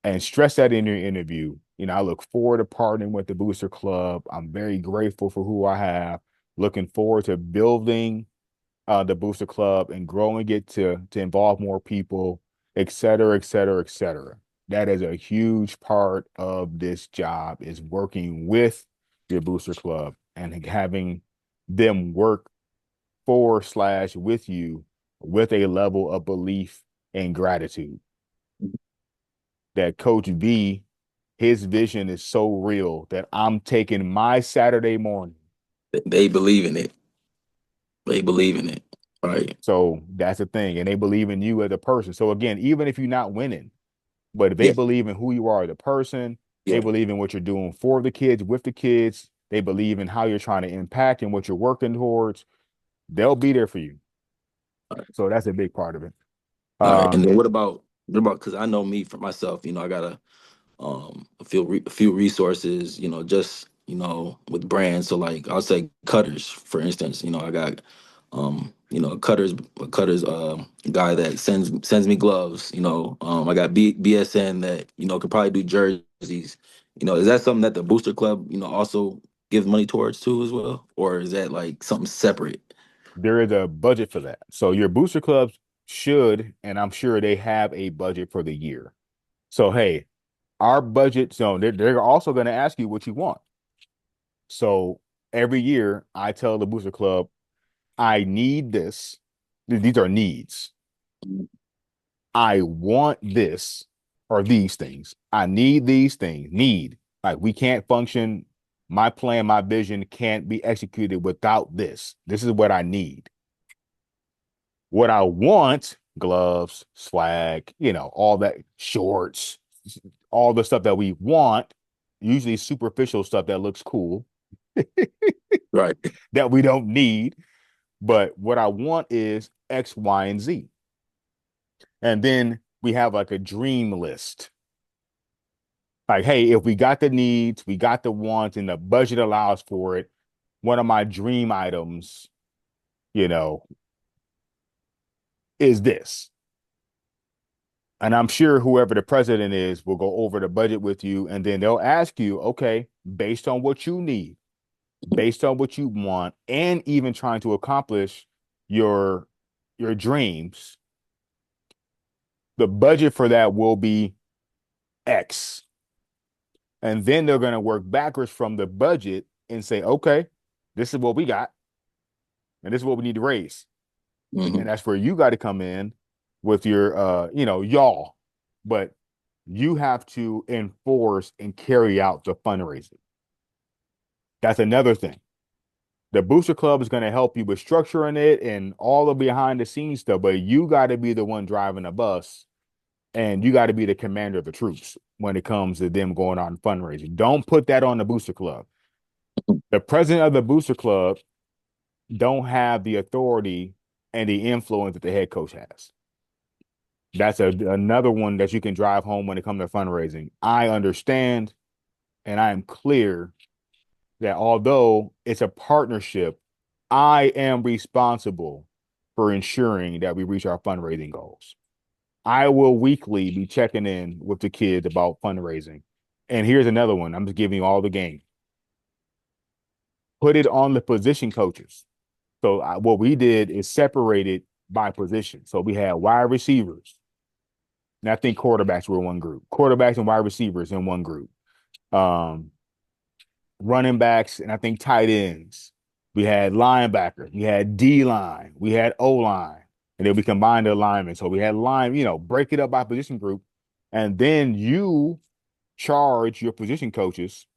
and stress that in your interview. I look forward to partnering with the Booster Club. I'm very grateful for who I have. Looking forward to building the Booster Club and growing it to involve more people, et cetera, et cetera, et cetera. That is a huge part of this job is working with your Booster Club and having them work for/with you with a level of belief and gratitude that Coach V, his vision is so real that I'm taking my Saturday morning. They believe in it. They believe in it. Right. So that's the thing. And they believe in you as a person. So again, even if you're not winning, but if they Yeah. believe in who you are as a person, they Yeah. believe in what you're doing for the kids, with the kids, they believe in how you're trying to impact and what you're working towards, they'll be there for you. All right. So that's a big part of it. All right. Uh, And then what about? What about, because I know me for myself, I got a few resources, just with brands. So like I'll say cutters, for instance. I got cutters guy that sends me gloves. I got BSN that could probably do jerseys. Is that something that the Booster Club also gives money towards too as well, or is that like something separate? There is a budget for that. So your booster clubs should, and I'm sure they have a budget for the year. So hey, our budget, so they're also going to ask you what you want. So every year I tell the booster club, I need this. These are needs. I want this or these things. I need these things. Need. Like we can't function. My plan, my vision can't be executed without this. This is what I need. What I want, gloves, swag, all that, shorts, all the stuff that we want, usually superficial stuff that looks cool, Right. that we don't need. But what I want is X, Y, and Z. And then we have like a dream list. Like, hey, if we got the needs, we got the wants, and the budget allows for it, one of my dream items, you know, is this. And I'm sure whoever the president is will go over the budget with you, and then they'll ask you, okay, based on what you need, based on what you want, and even trying to accomplish your dreams, the budget for that will be X. And then they're going to work backwards from the budget and say, okay, this is what we got, and this is what we need to raise. And Hmm. that's where you got to come in with your y'all. But you have to enforce and carry out the fundraising. That's another thing. The booster club is going to help you with structuring it and all the behind the scenes stuff, but you got to be the one driving the bus, and you got to be the commander of the troops when it comes to them going on fundraising. Don't put that on the booster club. The president of the booster club don't have the authority and the influence that the head coach has. That's another one that you can drive home when it comes to fundraising. I understand and I am clear that although it's a partnership, I am responsible for ensuring that we reach our fundraising goals. I will weekly be checking in with the kids about fundraising. And here's another one. I'm just giving you all the game. Put it on the position coaches. So what we did is separated by position. So we had wide receivers, and I think quarterbacks were one group. Quarterbacks and wide receivers in one group. Um, Running backs, and I think tight ends. We had linebackers. We had D line. We had O line, and then we combined the alignment. So we had line. Break it up by position group, and then you charge your position coaches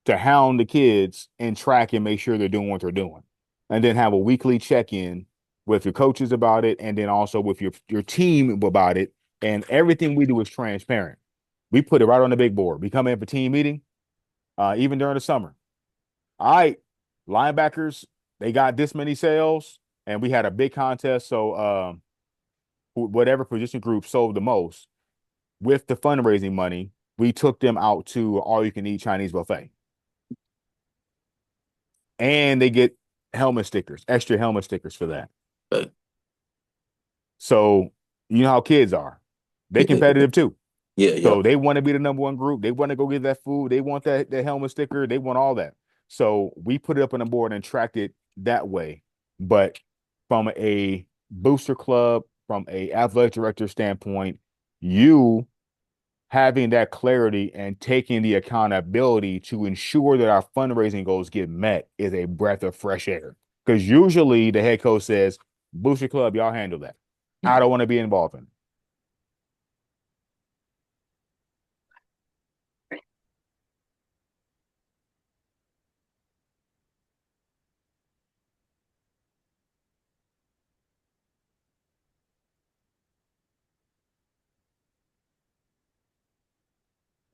to hound the kids and track and make sure they're doing what they're doing. And then have a weekly check-in with your coaches about it, and then also with your team about it. And everything we do is transparent. We put it right on the big board. We come in for team meeting, even during the summer. All right, linebackers, they got this many sales, and we had a big contest. So whatever position group sold the most with the fundraising money, we took them out to all you can eat Chinese buffet. And they get helmet stickers, extra helmet stickers for that. But So you know how kids are. They yeah, competitive too. yeah, So yep. they want to be the number one group. They want to go get that food. They want that helmet sticker. They want all that. So we put it up on the board and tracked it that way. But from a booster club, from a athletic director standpoint, you having that clarity and taking the accountability to ensure that our fundraising goals get met is a breath of fresh air. Because usually the head coach says, Booster Club, y'all handle that. I don't want to be involved in it.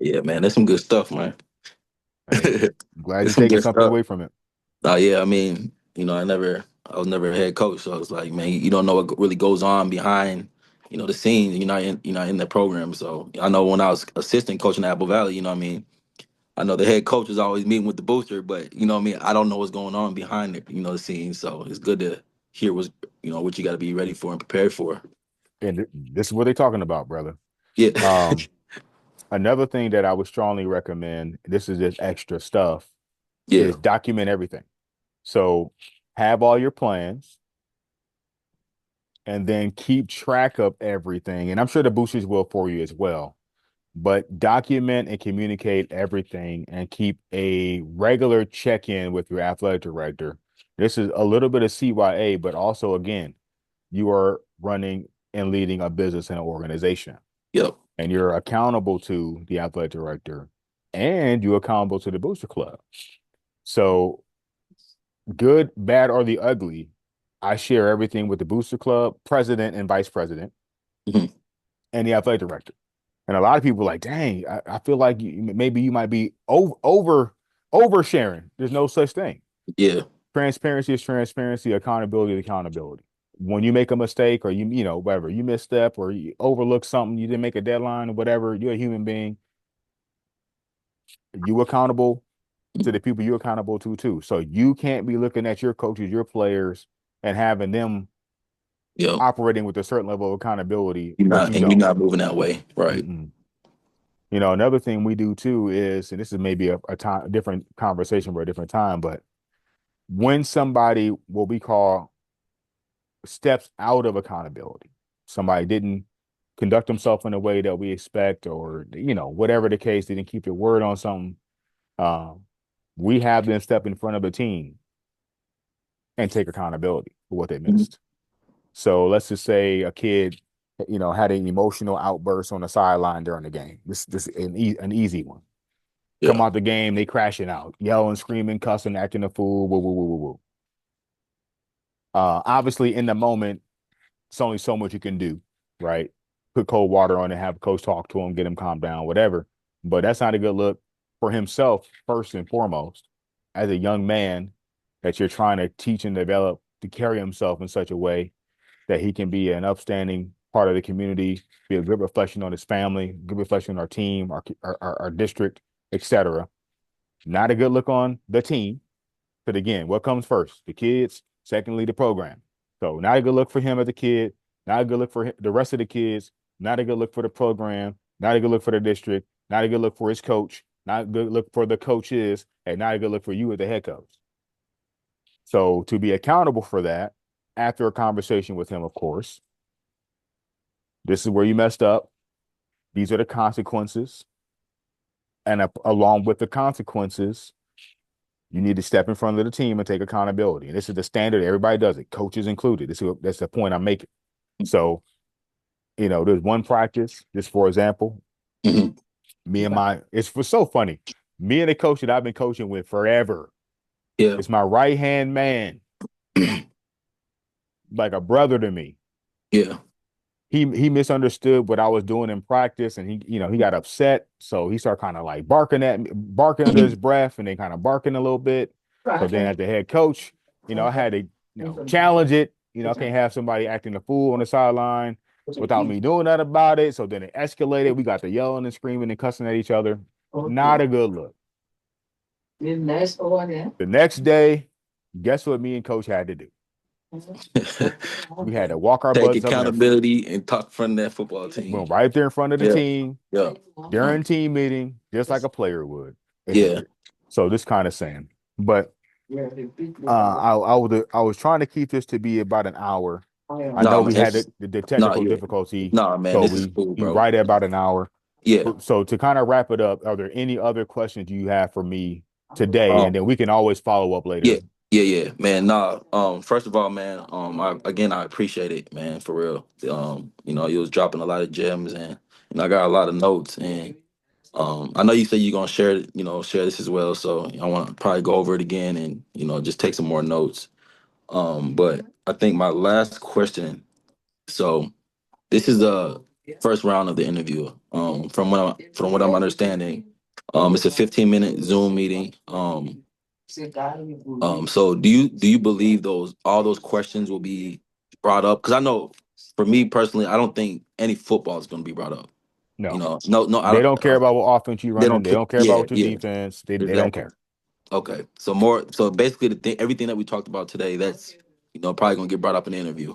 Yeah, man, that's some good stuff, man. Hey, I'm glad It's you're some taking good something stuff. away from it. Oh yeah, I mean, I was never a head coach, so it's like, man, you don't know what really goes on behind, the scene. You're not in the program. So I know when I was assistant coaching at Apple Valley, I know the head coach is always meeting with the booster, but I don't know what's going on behind the scenes. So it's good to hear what you got to be ready for and prepared for. And this is what they're talking about, brother. Yeah. Another thing that I would strongly recommend, this is just extra stuff, Yeah. is document everything. So have all your plans and then keep track of everything. And I'm sure the boosters will for you as well. But document and communicate everything and keep a regular check-in with your athletic director. This is a little bit of CYA, but also, again, you are running and leading a business and an organization. Yep. And you're accountable to the athletic director and you're accountable to the booster club. So good, bad, or the ugly, I share everything with the booster club, president and vice president, Mhm. and the athletic director. And a lot of people are like, dang, I feel like maybe you might be oversharing. There's no such thing. Yeah. Transparency is transparency, accountability is accountability. When you make a mistake or whatever, you misstep or you overlook something, you didn't make a deadline or whatever, you're a human being. You accountable to the people you're accountable to too. So you can't be looking at your coaches, your players, and having them Yep. operating with a certain level of accountability, You're but not you and you're don't. not moving that way, right? Mm-mm. Another thing we do too is, and this is maybe a different conversation for a different time, but when somebody, what we call, steps out of accountability, somebody didn't conduct themselves in a way that we expect, or whatever the case, they didn't keep their word on something. Um, we have them step in front of the team and take accountability for what they Mhm. missed. So let's just say a kid, had an emotional outburst on the sideline during the game. This an easy one. Come Yeah. out the game, they crashing out, yelling, screaming, cussing, acting a fool. Woo, woo, woo, woo, woo. Obviously, in the moment, it's only so much you can do, right? Put cold water on and have a coach talk to him, get him calmed down, whatever. But that's not a good look for himself, first and foremost, as a young man that you're trying to teach and develop to carry himself in such a way that he can be an upstanding part of the community, be a good reflection on his family, good reflection on our team, our district, etc. Not a good look on the team. But again, what comes first? The kids, secondly, the program. So not a good look for him as a kid, not a good look for the rest of the kids, not a good look for the program, not a good look for the district, not a good look for his coach, not a good look for the coaches, and not a good look for you as the head coach. So to be accountable for that, after a conversation with him, of course, this is where you messed up. These are the consequences. And along with the consequences, you need to step in front of the team and take accountability. And this is the standard. Everybody does it, coaches included. That's the point I'm making. So, there's one practice, just for example, Mhm. it's so funny. Me and the coach that I've been coaching with forever, Yeah. it's my right hand man, like a brother to me. Yeah. He misunderstood what I was doing in practice, and he got upset. So he started kind of like barking under his Mhm. breath, and then kind of barking a little bit. So then, as the head coach, I had to challenge it. I can't have somebody acting a fool on the sideline without me doing that about it. So then it escalated. We got to yelling and screaming and cussing at each other. Not a good look. The next day, guess what me and coach had to do? We had to walk our Take butts up and accountability and talk in front of that football team. went right there in front of the Yeah. team Yeah. during team meeting, just like a player would. Yeah. So this kind of saying, but I was trying to keep this to be about an hour. I know No, we man. had It's the no, technical yeah. difficulty, No, man. so This is we cool, we bro. right at about an hour. Yeah. So to kind of wrap it up, are there any other questions you have for me today? And Um. then we can always follow up Yeah. later. Yeah, man. Nah. First of all, man. I appreciate it, man. For real. You was dropping a lot of gems, and I got a lot of notes, and I know you said you're gonna share this as well. So I want to probably go over it again, and just take some more notes. But I think my last question. So this is the first round of the interview. From what I'm understanding, it's a 15-minute Zoom meeting. So do you believe all those questions will be brought up? Because I know for me personally, I don't think any football is going to be brought up. You No, know, no, no, I they don't. don't care about what offense you They running. don't They care. don't care about Yeah, what your yeah, defense. They don't exactly. care. Okay, so more, so basically, the thing, everything that we talked about today, that's probably going to get brought up in the interview.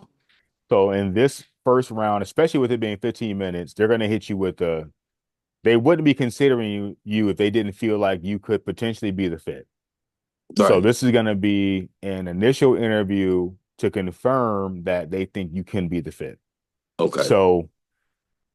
So in this first round, especially with it being 15 minutes, they're going to hit you with the. They wouldn't be considering you if they didn't feel like you could potentially be the fit. So Right. this is going to be an initial interview to confirm that they think you can be the fit. Okay. So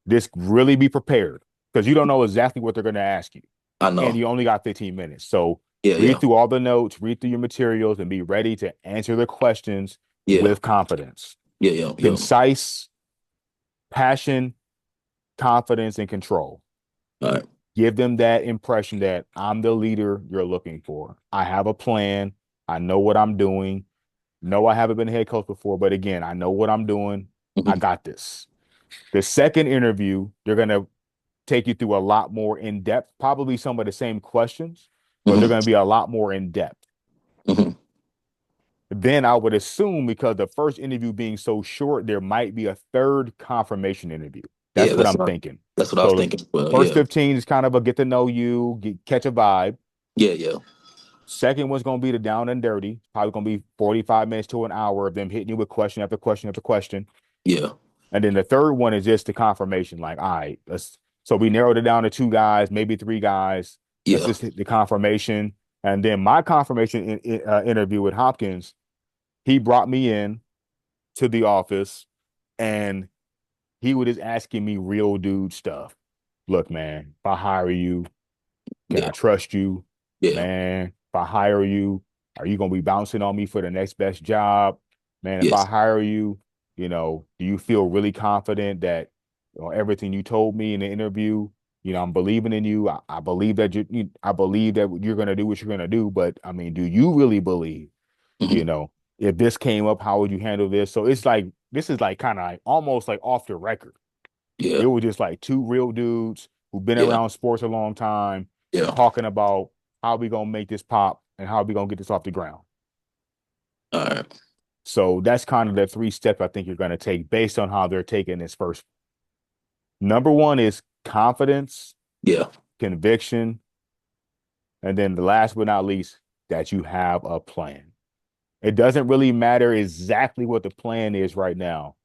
this really be prepared because you don't know exactly what they're going to ask you, I and know. you only got 15 minutes. So Yeah, read yeah, through all the notes, read through your materials, and be ready to answer the questions yeah, with confidence, yeah, yeah, yeah. concise, passion, confidence, and control. All right. Give them that impression that I'm the leader you're looking for. I have a plan. I know what I'm doing. No, I haven't been a head coach before, but again, I know what I'm doing. I Mhm, got this. The second interview, they're going to take you through a lot more in depth, probably some of the same questions, but they're mhm, going to be a lot more in depth. mhm. Then I would assume because the first interview being so short, there might be a third confirmation interview. Yeah, That's what I'm thinking. that's what I was So the thinking. Well, first yeah, 15 is kind of a get to know you, catch a vibe. yeah, yeah, Second one's going to be the down and dirty. Probably going to be 45 minutes to an hour of them hitting you with question after question after question. yeah, And then the third one is just the confirmation. Like, all right, let's. So we narrowed it down to two guys, maybe three guys. Let's yeah. just hit the confirmation. And then my confirmation interview with Hopkins, he brought me in to the office, and he was just asking me real dude stuff. Look, man, if I hire you, can I Yeah, trust you? yeah, Man, if I hire you, are you going to be bouncing on me for the next best job? Man, if I yes. hire you, do you feel really confident that everything you told me in the interview, I'm believing in you. I believe that I believe that you're going to do what you're going to do. But I mean, do you really believe, you Hmm. know, if this came up, how would you handle this? So it's like, this is like kind of like almost like off the record. Yeah, It was just like two real dudes who've been yeah, around sports a long time yeah. talking about how we gonna make this pop and how we gonna get this off the ground. All right. So that's kind of the three steps I think you're gonna take based on how they're taking this first. Number one is confidence, Yeah, conviction, and then the last but not least, that you have a plan. It doesn't really matter exactly what the plan is right now,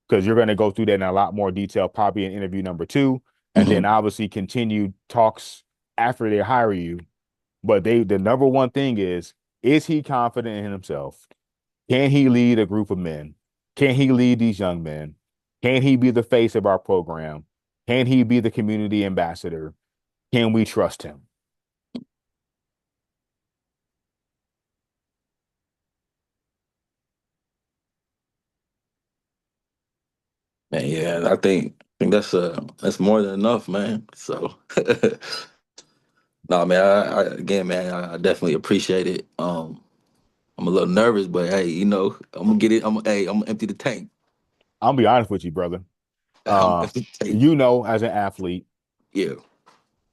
because you're going to go through that in a lot more detail, probably in interview number two, and hmm, then obviously continue talks after they hire you. But the number one thing is he confident in himself? Can he lead a group of men? Can he lead these young men? Can he be the face of our program? Can he be the community ambassador? Can we trust him? man. Yeah, I think that's more than enough, man. So, no, man. Again, man, I definitely appreciate it. I'm a little nervous, but hey, I'm gonna get it. I'm gonna empty the tank. I'll be honest with you, brother. I'm gonna Uh, empty the tank. as an athlete, Yeah,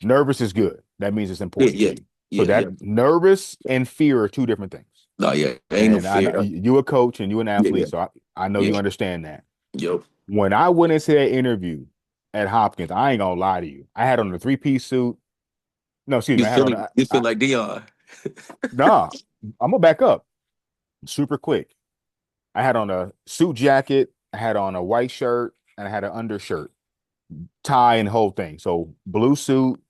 nervous is good. That means it's yeah, important to yeah, you. So yeah, yeah. that nervous and fear are two different things. No, yeah, ain't no And I know fear. you a coach and you an Yeah, athlete, yeah, so I know yeah. you understand that. Yep. When I went into that interview at Hopkins, I ain't gonna lie to you. I had on a three-piece suit. No, excuse me. I had on You feel like Dion. nah, I'm gonna back up super quick. I had on a suit jacket, I had on a white shirt, and I had an undershirt, tie and whole thing. So blue suit,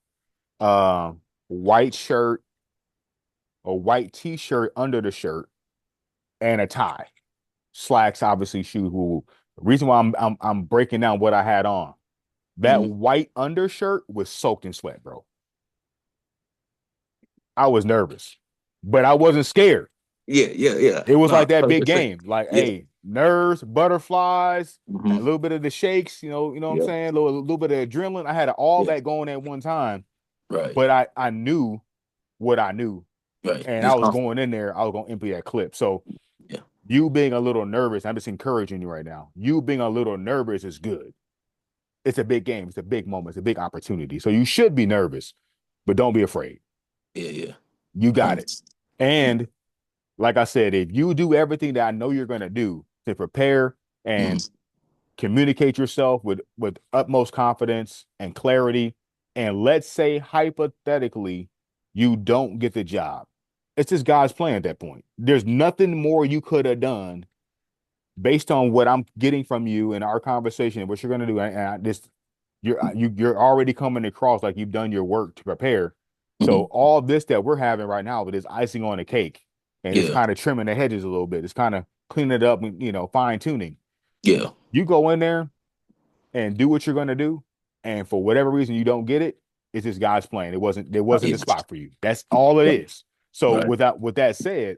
white shirt, a white t-shirt under the shirt, and a tie. Slacks, obviously, shoes. Woo. The reason why I'm breaking down what I had on. That Hmm. white undershirt was soaked in sweat, bro. I was nervous, but I wasn't scared. Yeah, yeah, yeah. It was No, like that big 100%. game. Like, Yeah. hey, nerves, butterflies, a Hmm. little bit of the shakes, what I'm Yeah. saying? A little bit of adrenaline. I had all Yeah. that going at one time, Right. but I knew what I knew. Right. And I Just was confident. going in there, I was gonna empty that clip. So Yeah. you being a little nervous, I'm just encouraging you right now. You being a little nervous is good. It's a big game, it's a big moment, it's a big opportunity. So you should be nervous, but don't be afraid. Yeah. Yeah. You got it. 100%. And like I said, if you do everything that I know you're gonna do, to prepare and Mhm. communicate yourself with utmost confidence and clarity. And let's say hypothetically, you don't get the job. It's just God's plan at that point. There's nothing more you could have done based on what I'm getting from you in our conversation, what you're going to do. And you're already coming across like you've done your work to prepare. So Mhm. all this that we're having right now, but is icing on the cake, and it's Yeah. kind of trimming the hedges a little bit. It's kind of cleaning it up, fine tuning. Yeah. You go in there and do what you're going to do, and for whatever reason you don't get it, it's just God's plan. There wasn't Yeah. the spot for you. That's all it Right. is. So Right. with that said,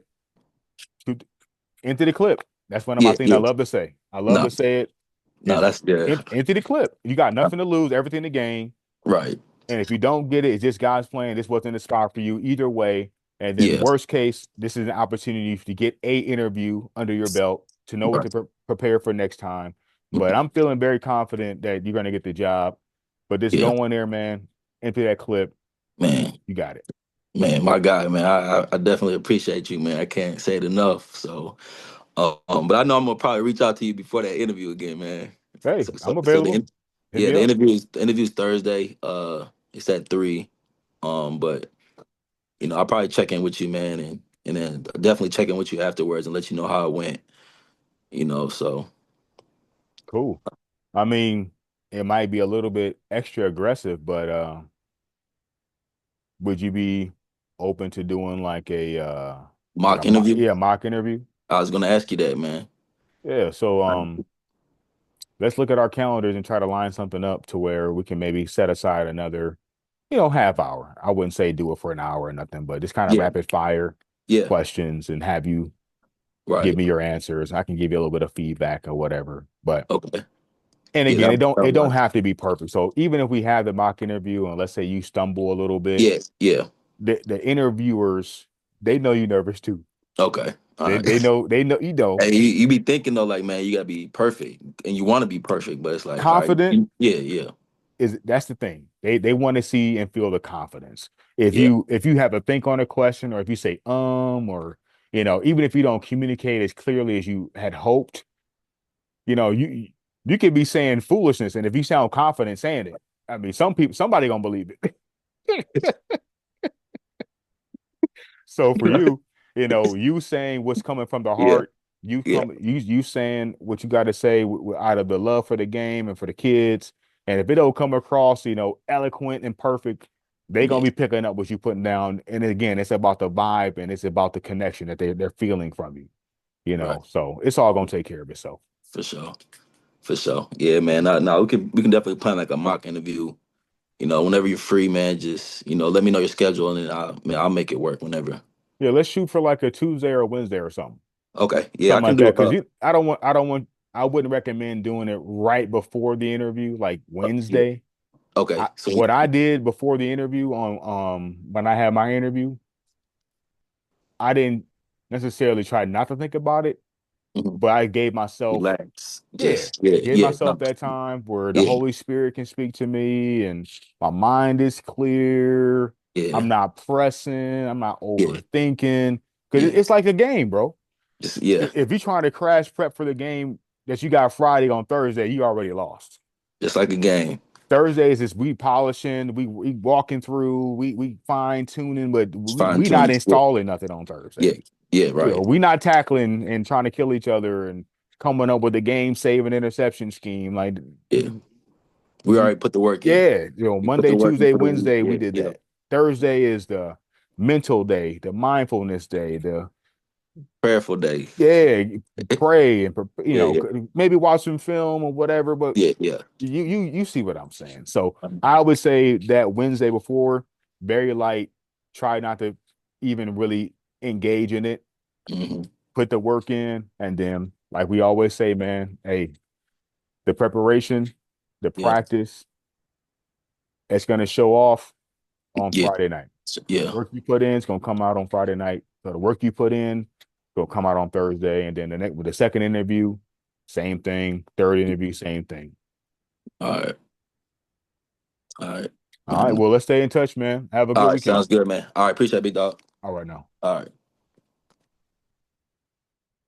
into the clip. That's one of my Yeah. things I Yeah. love to say. I love No. to say it No. is That's yeah. into the clip. You got nothing to lose, everything to gain. Right. And if you don't get it, it's just God's plan. This wasn't the spot for you either way. And then Yeah. worst case, this is an opportunity to get a interview under your belt to know what Right. to prepare for next time. But Mhm. I'm feeling very confident that you're going to get the job. But just Yeah. go in there, man, into that clip. Man. You got it. Man, my guy, man, I definitely appreciate you, man. I can't say it enough. So, but I know I'm gonna probably reach out to you before that interview again, man. Hey, So, so, I'm so available. Hit yeah, me up. the interview's Thursday. It's at 3. But I'll probably check in with you, man, and then definitely check in with you afterwards and let you know how it went. So Cool. I mean, it might be a little bit extra aggressive, but would you be open to doing mock interview. mock interview? I was gonna ask you that, man. Yeah, so let's look at our calendars and try to line something up to where we can maybe set aside another, half hour. I wouldn't say do it for an hour or nothing, but just kind of Yeah, rapid fire yeah, questions and have you give right. me your answers. I can give you a little bit of feedback or whatever. But Okay. and Yeah, again, it that don't have to be perfect. So even if we have the mock interview and let's say you stumble a little bit, yeah, yeah. the interviewers, they know you're nervous too. Okay. All They they right. know they know Hey, you be thinking though, like, man, you gotta be perfect, and you want to be perfect, but it's like, all right, confident yeah, yeah, is that's the thing. They want to see and feel the confidence. If yeah, you have to think on a question or if you say or even if you don't communicate as clearly as you had hoped, you could be saying foolishness and if you sound confident saying it, I mean somebody gonna believe it. So for you, you saying what's coming from the yeah, heart, you yeah, come you saying what you got to say out of the love for the game and for the kids. And if it don't come across, eloquent and perfect, they gonna yeah, be picking up what you putting down. And again, it's about the vibe and it's about the connection that they're feeling from you. right, So it's all gonna take care of itself. for sure, for sure. Yeah, man. No, we can definitely plan like a mock interview. Whenever you're free, man, just let me know your schedule, and then I'll make it work whenever. Yeah, let's shoot for like a Tuesday or a Wednesday or something. Okay, yeah, I Something can like do that. it. Cause I wouldn't recommend doing it right before the interview, like Yeah, Wednesday. okay, so What I did before the interview on when I had my interview, I didn't necessarily try not to think about it, mhm, but I gave myself relax, yeah, just yeah, gave yeah, no, myself that time where the yeah, Holy Spirit can speak to me and my mind is clear. yeah, I'm not pressing, I'm not yeah, overthinking because yeah, it's like a game, bro. just yeah, If you're trying to crash prep for the game that you got Friday on Thursday, you already lost. just like a game. Thursdays is we polishing, we walking through, we fine tuning, but It's we fine we not tuning. Yeah, installing nothing on yeah, Thursday. yeah, right. We not tackling and trying to kill each other and coming up with a game saving interception scheme. Like Yeah, we we already put the work in. yeah, You put the Monday, work in Tuesday, for the week. Wednesday, we Yeah, did yeah, that. Thursday is the mental day, the mindfulness day, the prayerful day. yeah, pray and Yeah, yeah, maybe watch some film or whatever, but yeah, yeah. you see what I'm saying. So I would say that Wednesday before, very light. Try not to even really engage in it. Hmm. Put the work in, and then like we always say, man, hey, the preparation, the Yeah, practice, it's gonna show off on yeah, Friday night. The yeah. work you put in is gonna come out on Friday night. So the work you put in will come out on Thursday, and then the next with the second interview, same thing. Third interview, same thing. All right, all right, All right. man. Well, let's stay in touch, man. Have a All good right, weekend. sounds good, man. All right, appreciate it, big dog. All right now. All right.